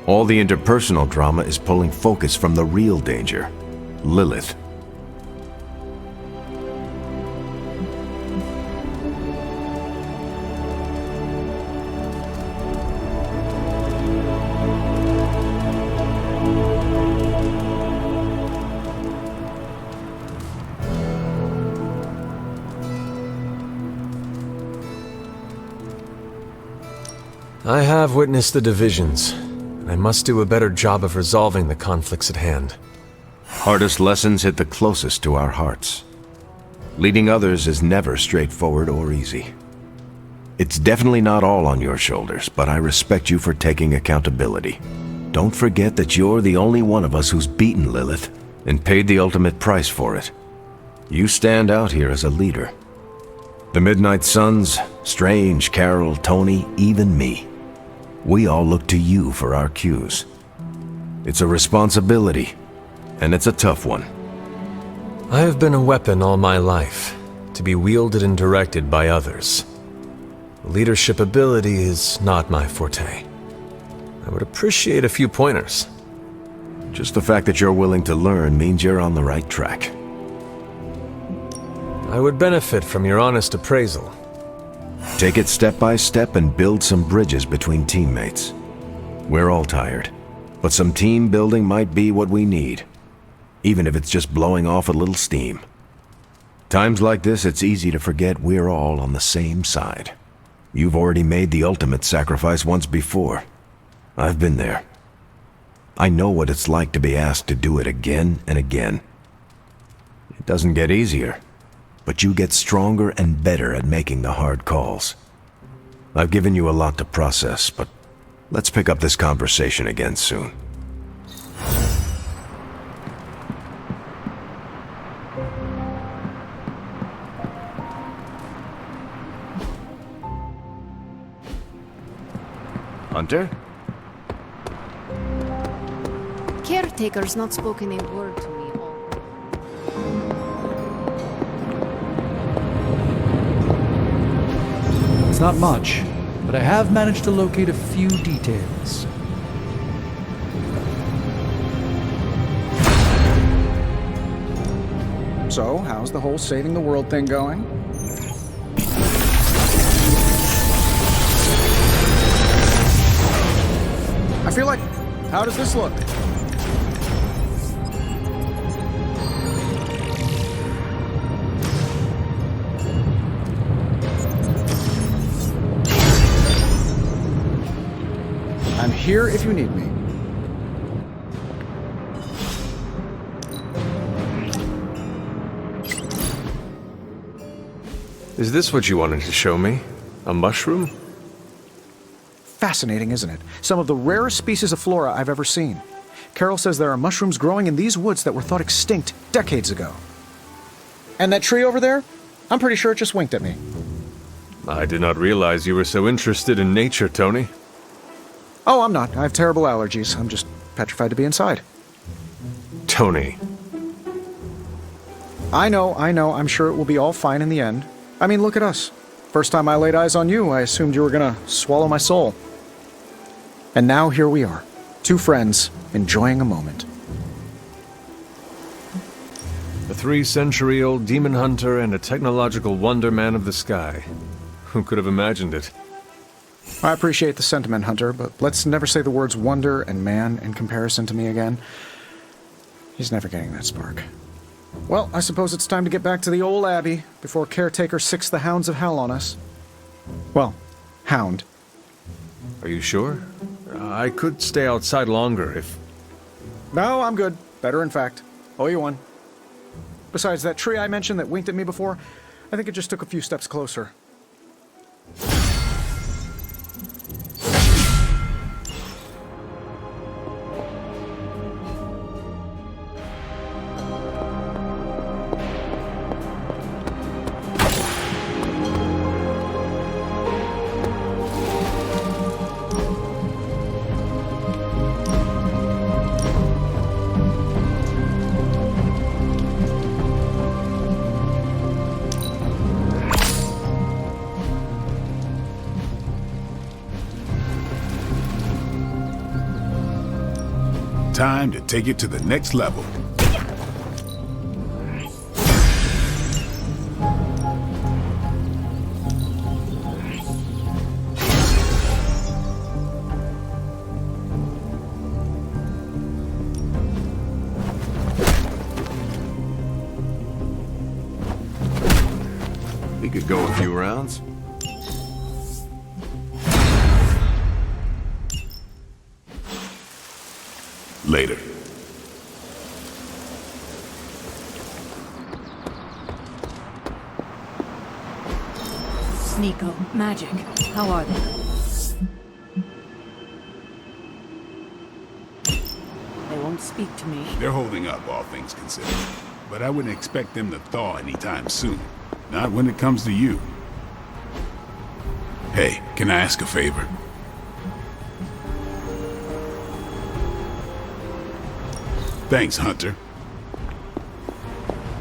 All the interpersonal drama is pulling focus from the real danger, Lilith. I have witnessed the divisions, and I must do a better job of resolving the conflicts at hand. Hardest lessons hit the closest to our hearts. Leading others is never straightforward or easy. It's definitely not all on your shoulders, but I respect you for taking accountability. Don't forget that you're the only one of us who's beaten Lilith and paid the ultimate price for it. You stand out here as a leader. The Midnight Suns, Strange, Carol, Tony, even me. We all look to you for our cues. It's a responsibility, and it's a tough one. I have been a weapon all my life, to be wielded and directed by others. Leadership ability is not my forte. I would appreciate a few pointers. Just the fact that you're willing to learn means you're on the right track. I would benefit from your honest appraisal. Take it step by step and build some bridges between teammates. We're all tired, but some team building might be what we need, even if it's just blowing off a little steam. Times like this, it's easy to forget we're all on the same side. You've already made the ultimate sacrifice once before. I've been there. I know what it's like to be asked to do it again and again. It doesn't get easier, but you get stronger and better at making the hard calls. I've given you a lot to process, but let's pick up this conversation again soon. Hunter? Caretaker's not spoken a word to me all. It's not much, but I have managed to locate a few details. So, how's the whole saving the world thing going? I feel like... How does this look? I'm here if you need me. Is this what you wanted to show me? A mushroom? Fascinating, isn't it? Some of the rarest species of flora I've ever seen. Carol says there are mushrooms growing in these woods that were thought extinct decades ago. And that tree over there? I'm pretty sure it just winked at me. I did not realize you were so interested in nature, Tony. Oh, I'm not. I have terrible allergies. I'm just petrified to be inside. Tony. I know. I'm sure it will be all fine in the end. I mean, look at us. First time I laid eyes on you, I assumed you were gonna swallow my soul. And now here we are, two friends enjoying a moment. A 3-century-old demon hunter and a technological wonder man of the sky. Who could have imagined it? I appreciate the sentiment, Hunter, but let's never say the words wonder and man in comparison to me again. He's never getting that spark. Well, I suppose it's time to get back to the old Abbey before Caretaker sicks the hounds of hell on us. Well, hound. Are you sure? I could stay outside longer if... No, I'm good. Better, in fact. Owe you one. Besides, that tree I mentioned that winked at me before, I think it just took a few steps closer. Time to take it to the next level. We could go a few rounds. Later. Nico, Magic, how are they? They won't speak to me. They're holding up, all things considered. But I wouldn't expect them to thaw anytime soon. Not when it comes to you. Hey, can I ask a favor? Thanks, Hunter.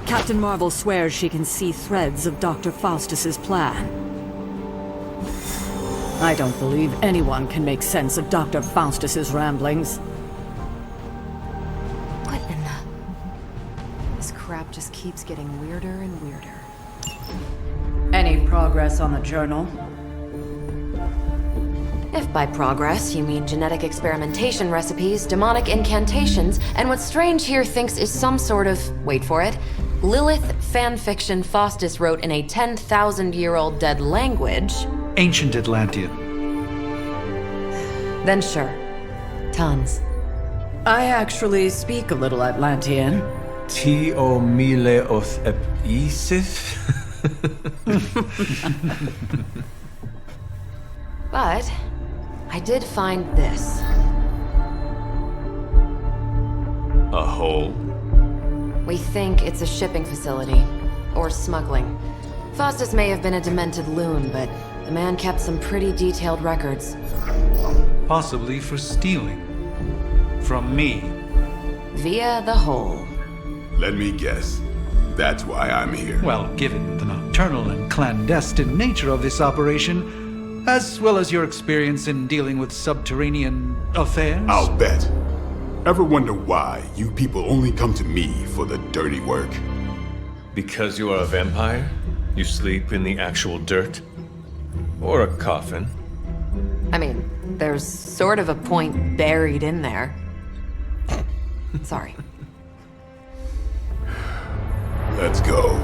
Captain Marvel swears she can see threads of Dr. Faustus's plan. I don't believe anyone can make sense of Dr. Faustus's ramblings. What in the... This crap just keeps getting weirder and weirder. Any progress on the journal? If by progress you mean genetic experimentation recipes, demonic incantations, and what Strange here thinks is some sort of, wait for it, Lilith fanfiction Faustus wrote in a 10,000-year-old dead language... Ancient Atlantean. Then sure. Tons. I actually speak a little Atlantean. Tio mile oth ep isith? But I did find this. A hole? We think it's a shipping facility. Or smuggling. Faustus may have been a demented loon, but the man kept some pretty detailed records. Possibly for stealing. From me. Via the hole. Let me guess. That's why I'm here. Well, given the nocturnal and clandestine nature of this operation, as well as your experience in dealing with subterranean affairs... I'll bet. Ever wonder why you people only come to me for the dirty work? Because you are a vampire? You sleep in the actual dirt? Or a coffin? I mean, there's sort of a point buried in there. Sorry. Let's go.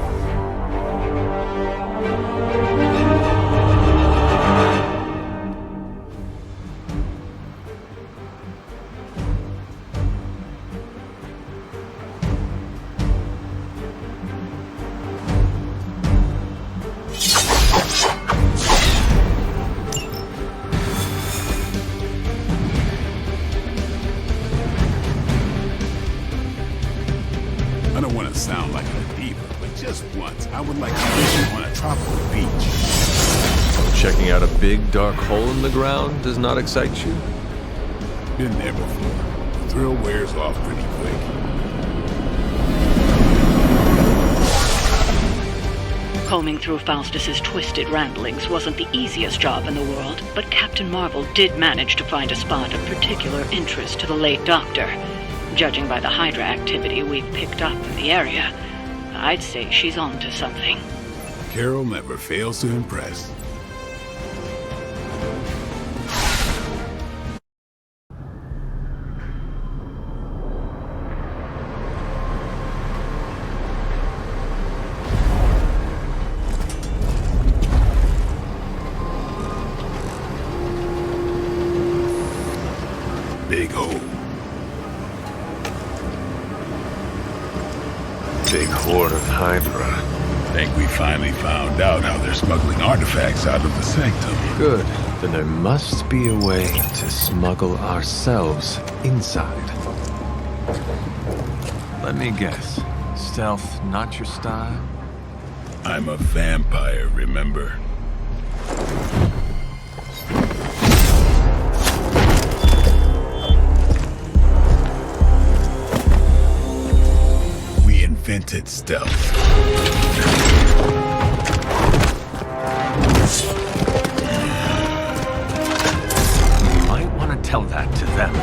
I don't want to sound like a diva, but just once, I would like to visit on a tropical beach. Checking out a big dark hole in the ground does not excite you? Been there before. The thrill wears off pretty quick. Combing through Faustus's twisted ramblings wasn't the easiest job in the world, but Captain Marvel did manage to find a spot of particular interest to the late Doctor. Judging by the Hydra activity we've picked up in the area, I'd say she's on to something. Carol never fails to impress. Big hole. Big horde of Hydra. Think we finally found out how they're smuggling artifacts out of the sanctum. Good. Then there must be a way to smuggle ourselves inside. Let me guess. Stealth not your style? I'm a vampire, remember? We invented stealth. You might want to tell that to them.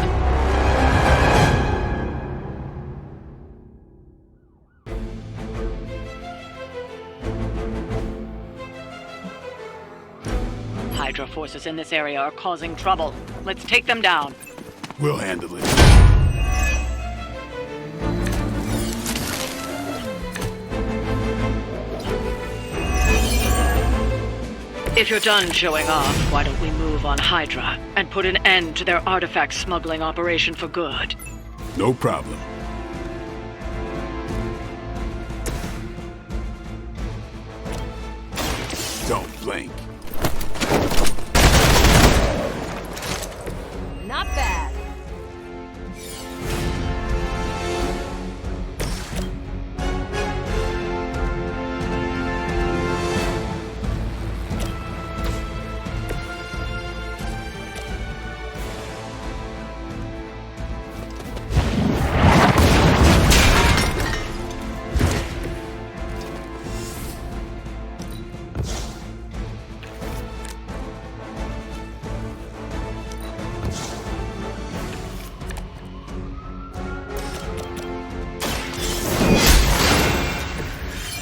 Hydra forces in this area are causing trouble. Let's take them down. We'll handle it. If you're done showing off, why don't we move on Hydra and put an end to their artifact smuggling operation for good? No problem. Don't blink. Not bad.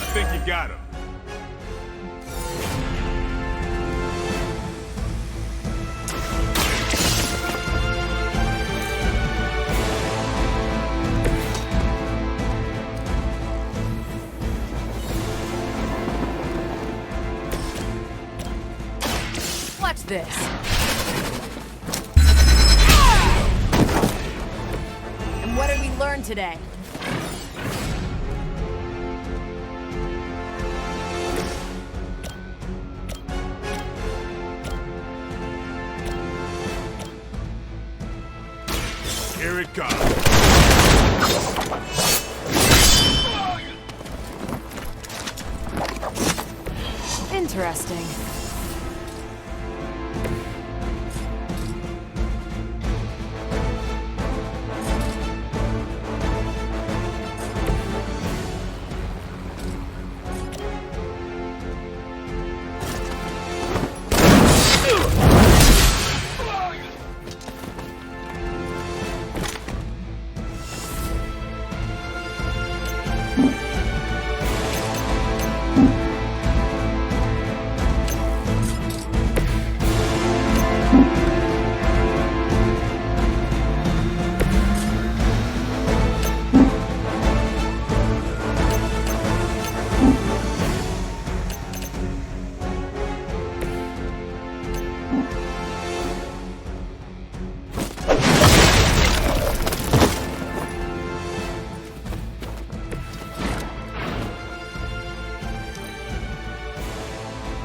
I think you got him. Watch this. And what did we learn today? Here it comes. Interesting.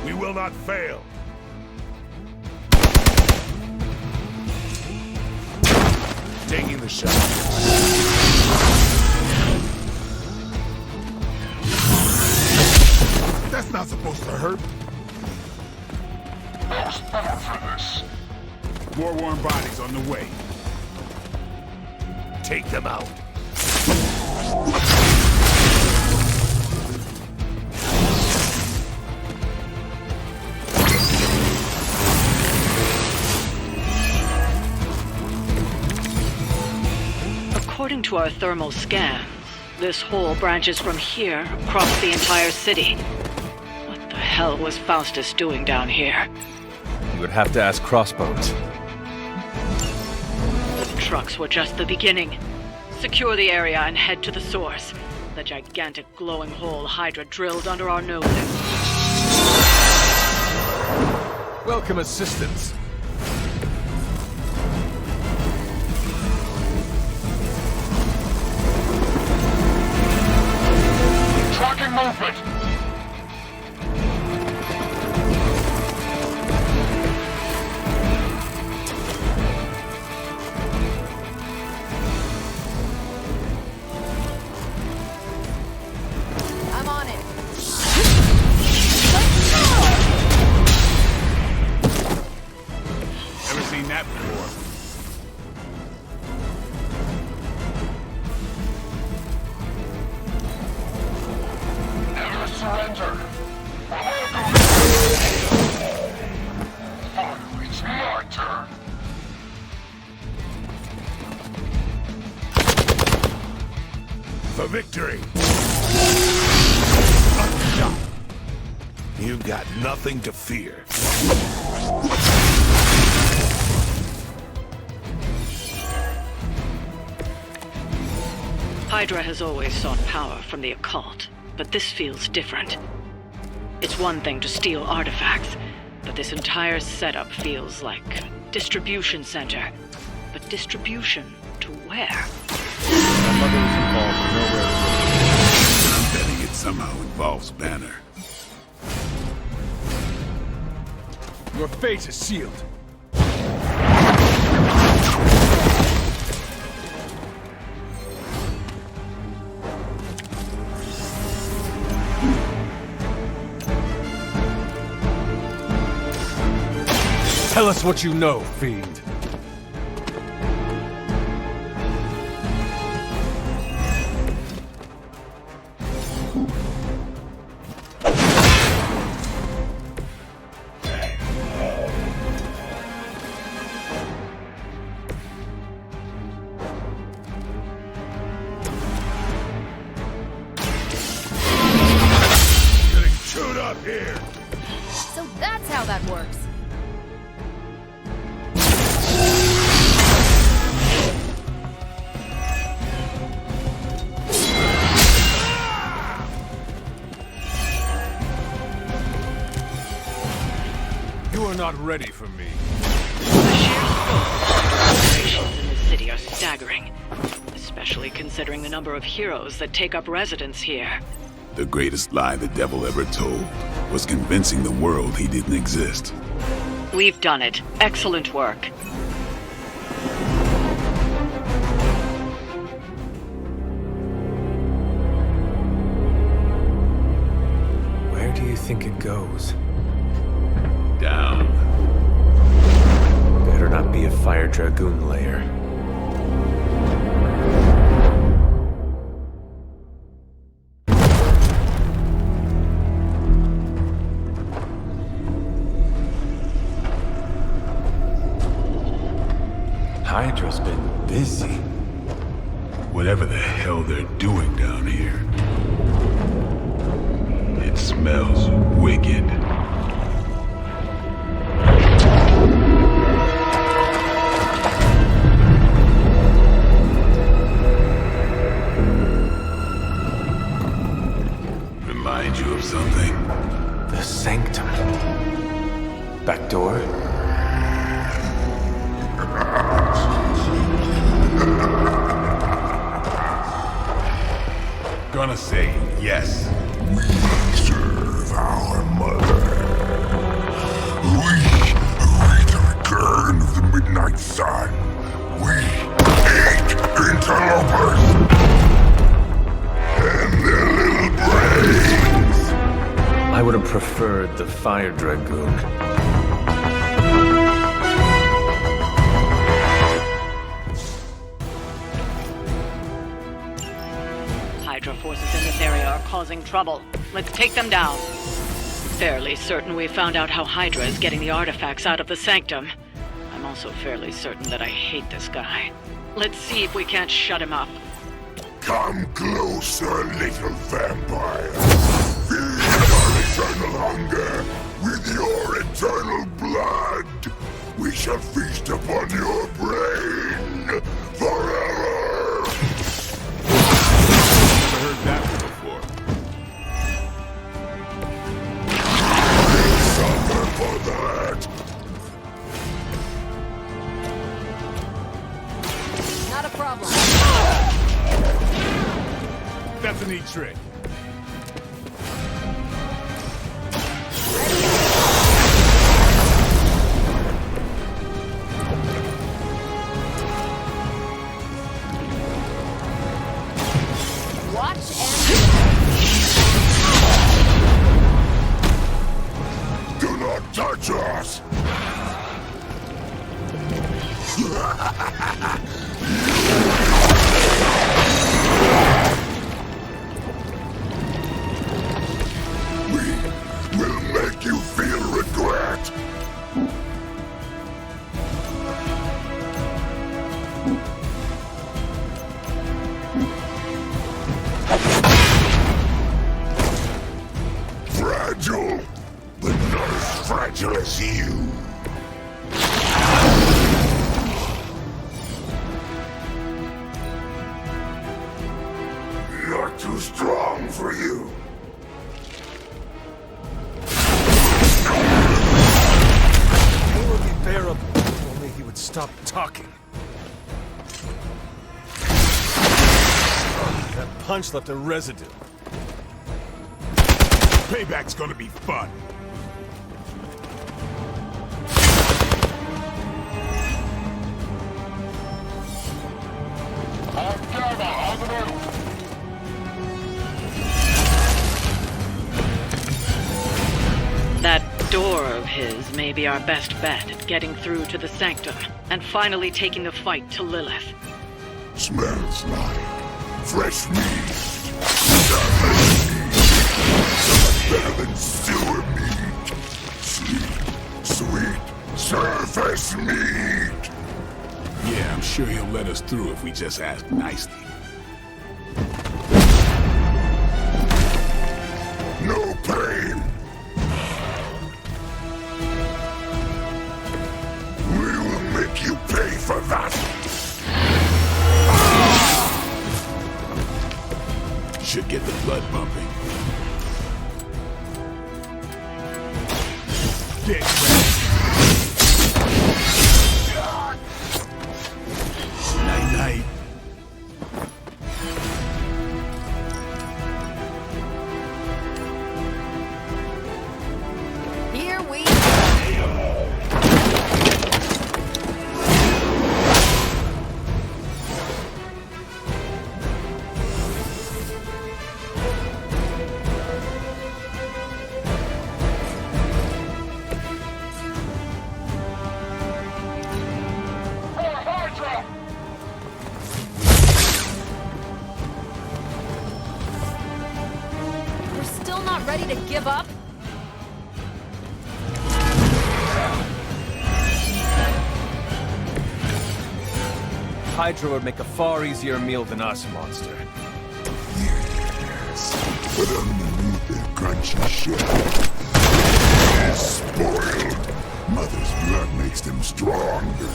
We will not fail. Taking the shot. That's not supposed to hurt. I was born for this. More warm bodies on the way. Take them out. According to our thermal scans, this hole branches from here across the entire city. What the hell was Faustus doing down here? You would have to ask Crossbones. The trucks were just the beginning. Secure the area and head to the source. The gigantic glowing hole Hydra drilled under our noses. Welcome assistance. Tracking movement. I'm on it. Never seen that before. Never surrender. Finally, it's my turn. For victory. You got nothing to fear. Hydra has always sought power from the occult, but this feels different. It's one thing to steal artifacts, but this entire setup feels like a distribution center. But distribution to where? My mother was involved nowhere. I'm betting it somehow involves Banner. Your fate is sealed. Tell us what you know, Fiend. Getting chewed up here. So that's how that works. You are not ready for me. Operations in the city are staggering, especially considering the number of heroes that take up residence here. The greatest lie the devil ever told was convincing the world he didn't exist. We've done it. Excellent work. Where do you think it goes? Down. Better not be a Fire Dragoon lair. Hydra's been busy. Whatever the hell they're doing down here. It smells wicked. Remind you of something? The Sanctum. Back door? Gonna say yes. We serve our mother. We await the return of the Midnight Sun. We hate interlopers and their little brains. I would have preferred the Fire Dragoon. Hydra forces in this area are causing trouble. Let's take them down. Fairly certain we found out how Hydra is getting the artifacts out of the Sanctum. I'm also fairly certain that I hate this guy. Let's see if we can't shut him up. Come closer, little vampire. Feed our eternal hunger with your eternal blood. We shall feast upon your brain forever. Never heard that one before. Suffer for that. Not a problem. That's a neat trick. Watch and Do not touch us! We will make you feel regret! Fragile! was you. You're too strong for you. Pain would be bearable if only he would stop talking. That punch left a residue. Payback's gonna be fun. That door of his may be our best bet at getting through to the Sanctum and finally taking the fight to Lilith. Smells like fresh meat. Better than sewer meat. Sweet surface meat. Yeah, I'm sure he'll let us through if we just ask nicely. No pain. We will make you pay for that. Should get the blood pumping. Get ready. Night-night. Here we We're still not ready to give up? Hydra would make a far easier meal than us, monster. Yes, but underneath their crunchy shell is spoiled. Mother's blood makes them stronger.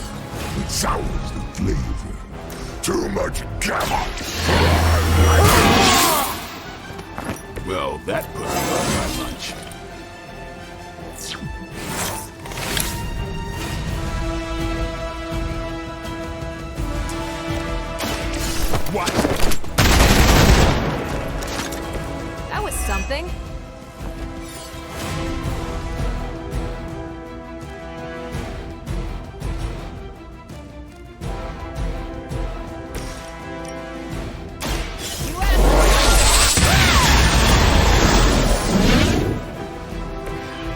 It sours the flavor. Too much gamma. Well, that put me on my lunch. What? That was something.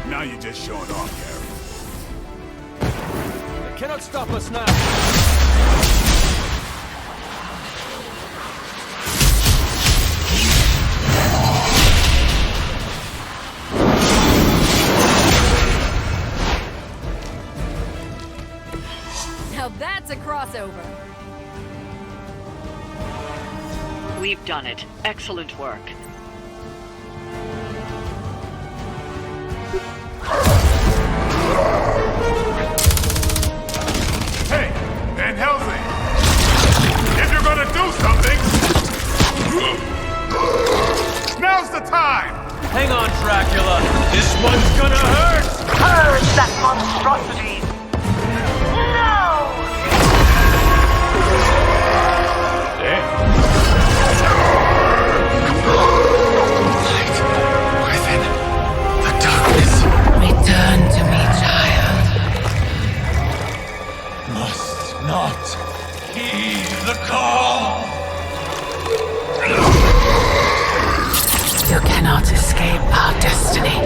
Now you're just showing off, Gary. They cannot stop us now. Now that's a crossover. We've done it. Excellent work. Hey, Van Helsing! If you're gonna do something, now's the time! Hang on, Dracula. This one's gonna hurt! Purge that monstrosity! No! Within the darkness. Return to me, child. Must not heed the call. You cannot escape our destiny.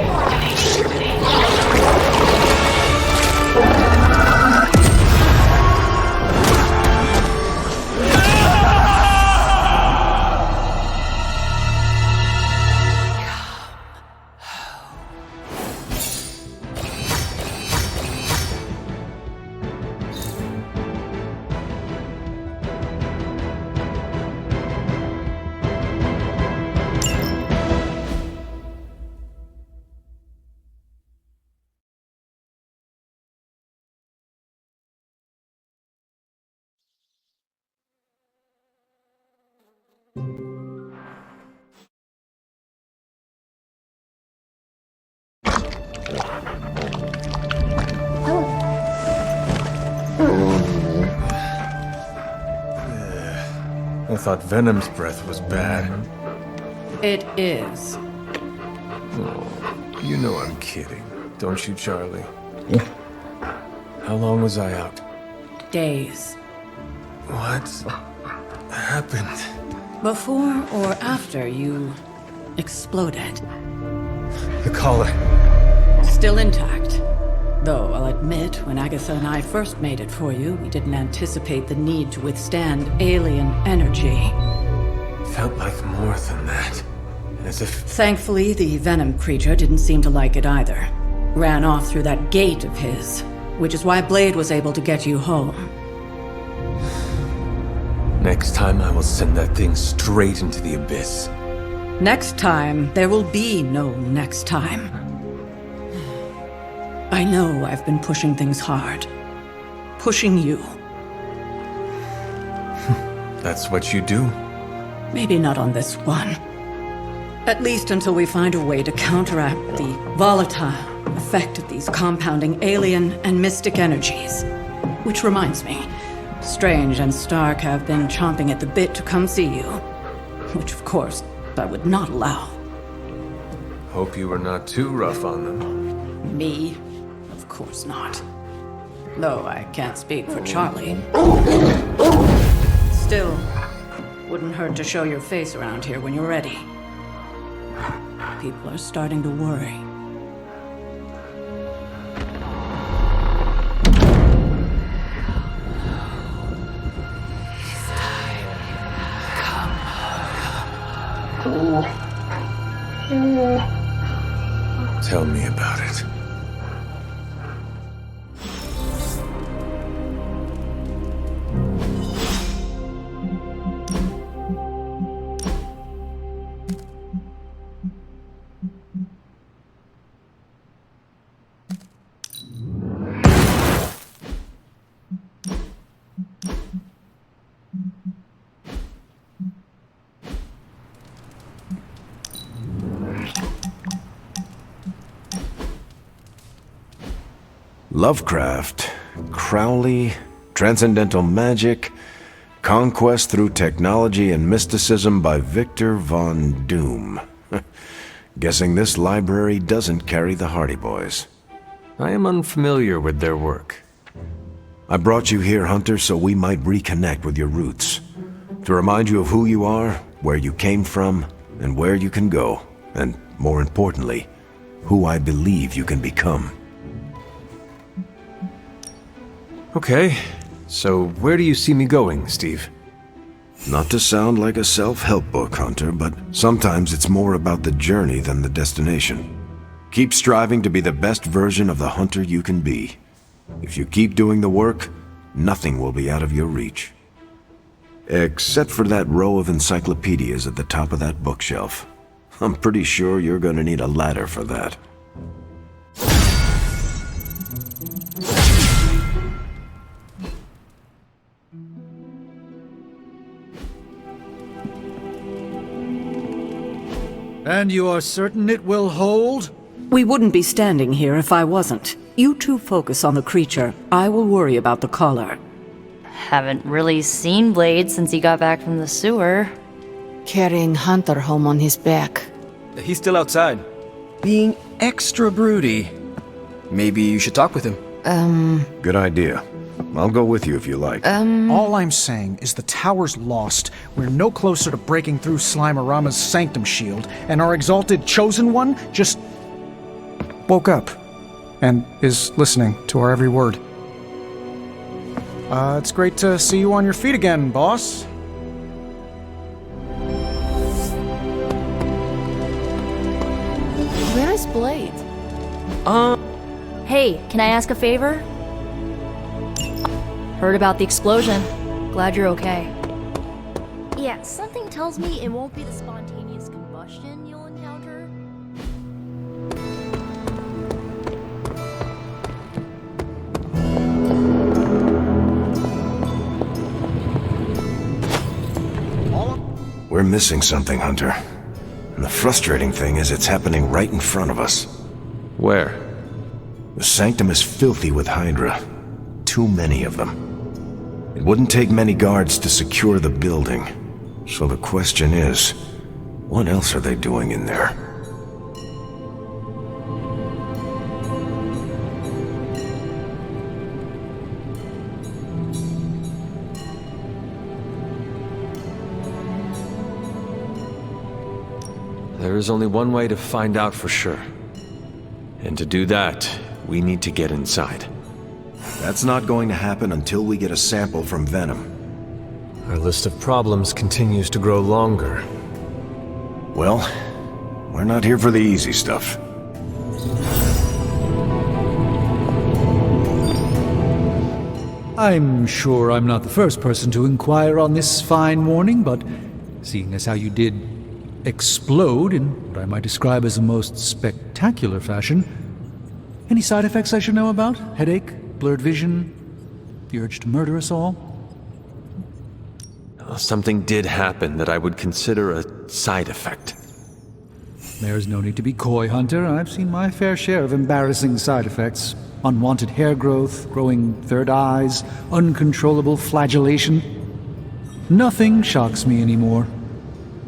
I thought Venom's breath was bad. It is. Oh, you know I'm kidding, don't you, Charlie? How long was I out? Days. What happened? Before or after you exploded. The collar. Still intact. Though I'll admit, when Agatha and I first made it for you, we didn't anticipate the need to withstand alien energy. Felt like more than that. As if... Thankfully, the Venom creature didn't seem to like it either. Ran off through that gate of his, which is why Blade was able to get you home. Next time I will send that thing straight into the abyss. Next time, there will be no next time. I know I've been pushing things hard. Pushing you. That's what you do? Maybe not on this one. At least until we find a way to counteract the volatile effect of these compounding alien and mystic energies. Which reminds me, Strange and Stark have been chomping at the bit to come see you. Which, of course, I would not allow. Hope you were not too rough on them. Me? Of course not. Though I can't speak for Charlie. Still, wouldn't hurt to show your face around here when you're ready. People are starting to worry. Tell me about it. Lovecraft, Crowley, Transcendental Magic, Conquest through Technology and Mysticism by Victor Von Doom. Guessing this library doesn't carry the Hardy Boys. I am unfamiliar with their work. I brought you here, Hunter, so we might reconnect with your roots. To remind you of who you are, where you came from, and where you can go. And, more importantly, who I believe you can become. Okay, so where do you see me going, Steve? Not to sound like a self-help book, Hunter, but sometimes it's more about the journey than the destination. Keep striving to be the best version of the Hunter you can be. If you keep doing the work, nothing will be out of your reach. Except for that row of encyclopedias at the top of that bookshelf. I'm pretty sure you're gonna need a ladder for that. And you are certain it will hold? We wouldn't be standing here if I wasn't. You two focus on the creature. I will worry about the collar. Haven't really seen Blade since he got back from the sewer. Carrying Hunter home on his back. He's still outside. Being extra broody. Maybe you should talk with him. Good idea. I'll go with you if you like. All I'm saying is the tower's lost. We're no closer to breaking through Slimerama's Sanctum Shield, and our exalted Chosen One just woke up and is listening to our every word. It's great to see you on your feet again, boss. Where is Blade? Hey, can I ask a favor? Heard about the explosion. Glad you're okay. Yeah, something tells me it won't be the spontaneous combustion you'll encounter. We're missing something, Hunter. And the frustrating thing is it's happening right in front of us. Where? The Sanctum is filthy with Hydra. Too many of them. It wouldn't take many guards to secure the building. So the question is, what else are they doing in there? There is only one way to find out for sure. And to do that, we need to get inside. That's not going to happen until we get a sample from Venom. Our list of problems continues to grow longer. Well, we're not here for the easy stuff. I'm sure I'm not the first person to inquire on this fine morning, but seeing as how you did explode in what I might describe as a most spectacular fashion, any side effects I should know about? Headache? Blurred vision? The urge to murder us all? Something did happen that I would consider a side effect. There's no need to be coy, Hunter. I've seen my fair share of embarrassing side effects. Unwanted hair growth, growing third eyes, uncontrollable flagellation. Nothing shocks me anymore,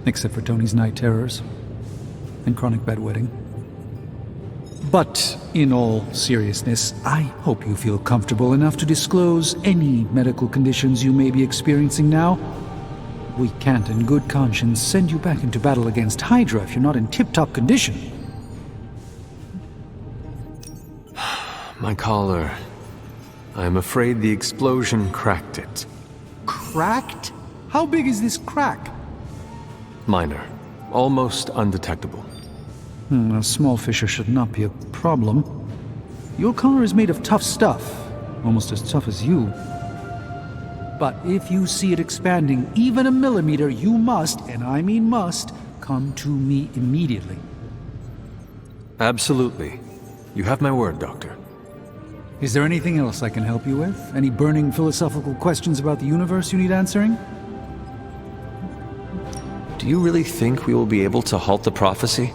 except for Tony's night terrors and chronic bedwetting. But in all seriousness, I hope you feel comfortable enough to disclose any medical conditions you may be experiencing now. We can't in good conscience send you back into battle against Hydra if you're not in tip-top condition. My collar. I am afraid the explosion cracked it. Cracked? How big is this crack? Minor. Almost undetectable. A small fissure should not be a problem. Your collar is made of tough stuff, almost as tough as you. But if you see it expanding even a millimeter, you must, and I mean must, come to me immediately. Absolutely. You have my word, Doctor. Is there anything else I can help you with? Any burning philosophical questions about the universe you need answering? Do you really think we will be able to halt the prophecy?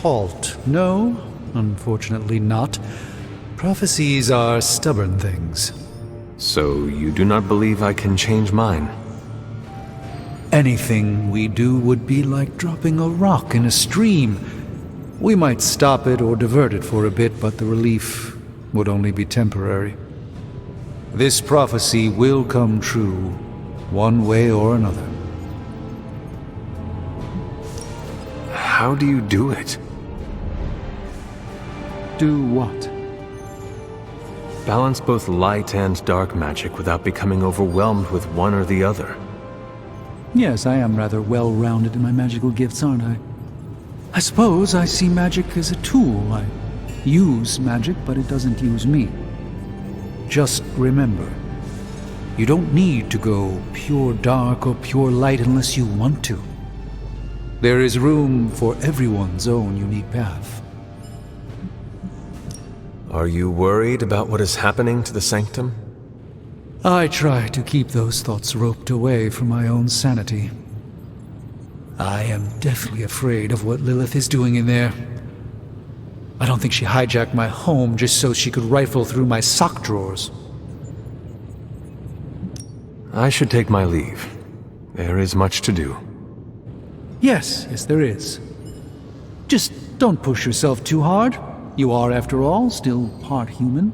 Halt? No, unfortunately not. Prophecies are stubborn things. So you do not believe I can change mine? Anything we do would be like dropping a rock in a stream. We might stop it or divert it for a bit, but the relief would only be temporary. This prophecy will come true, one way or another. How do you do it? Do what? Balance both light and dark magic without becoming overwhelmed with one or the other. Yes, I am rather well-rounded in my magical gifts, aren't I? I suppose I see magic as a tool. I use magic, but it doesn't use me. Just remember, you don't need to go pure dark or pure light unless you want to. There is room for everyone's own unique path. Are you worried about what is happening to the Sanctum? I try to keep those thoughts roped away from my own sanity. I am deathly afraid of what Lilith is doing in there. I don't think she hijacked my home just so she could rifle through my sock drawers. I should take my leave. There is much to do. Yes, there is. Just don't push yourself too hard. You are, after all, still part human.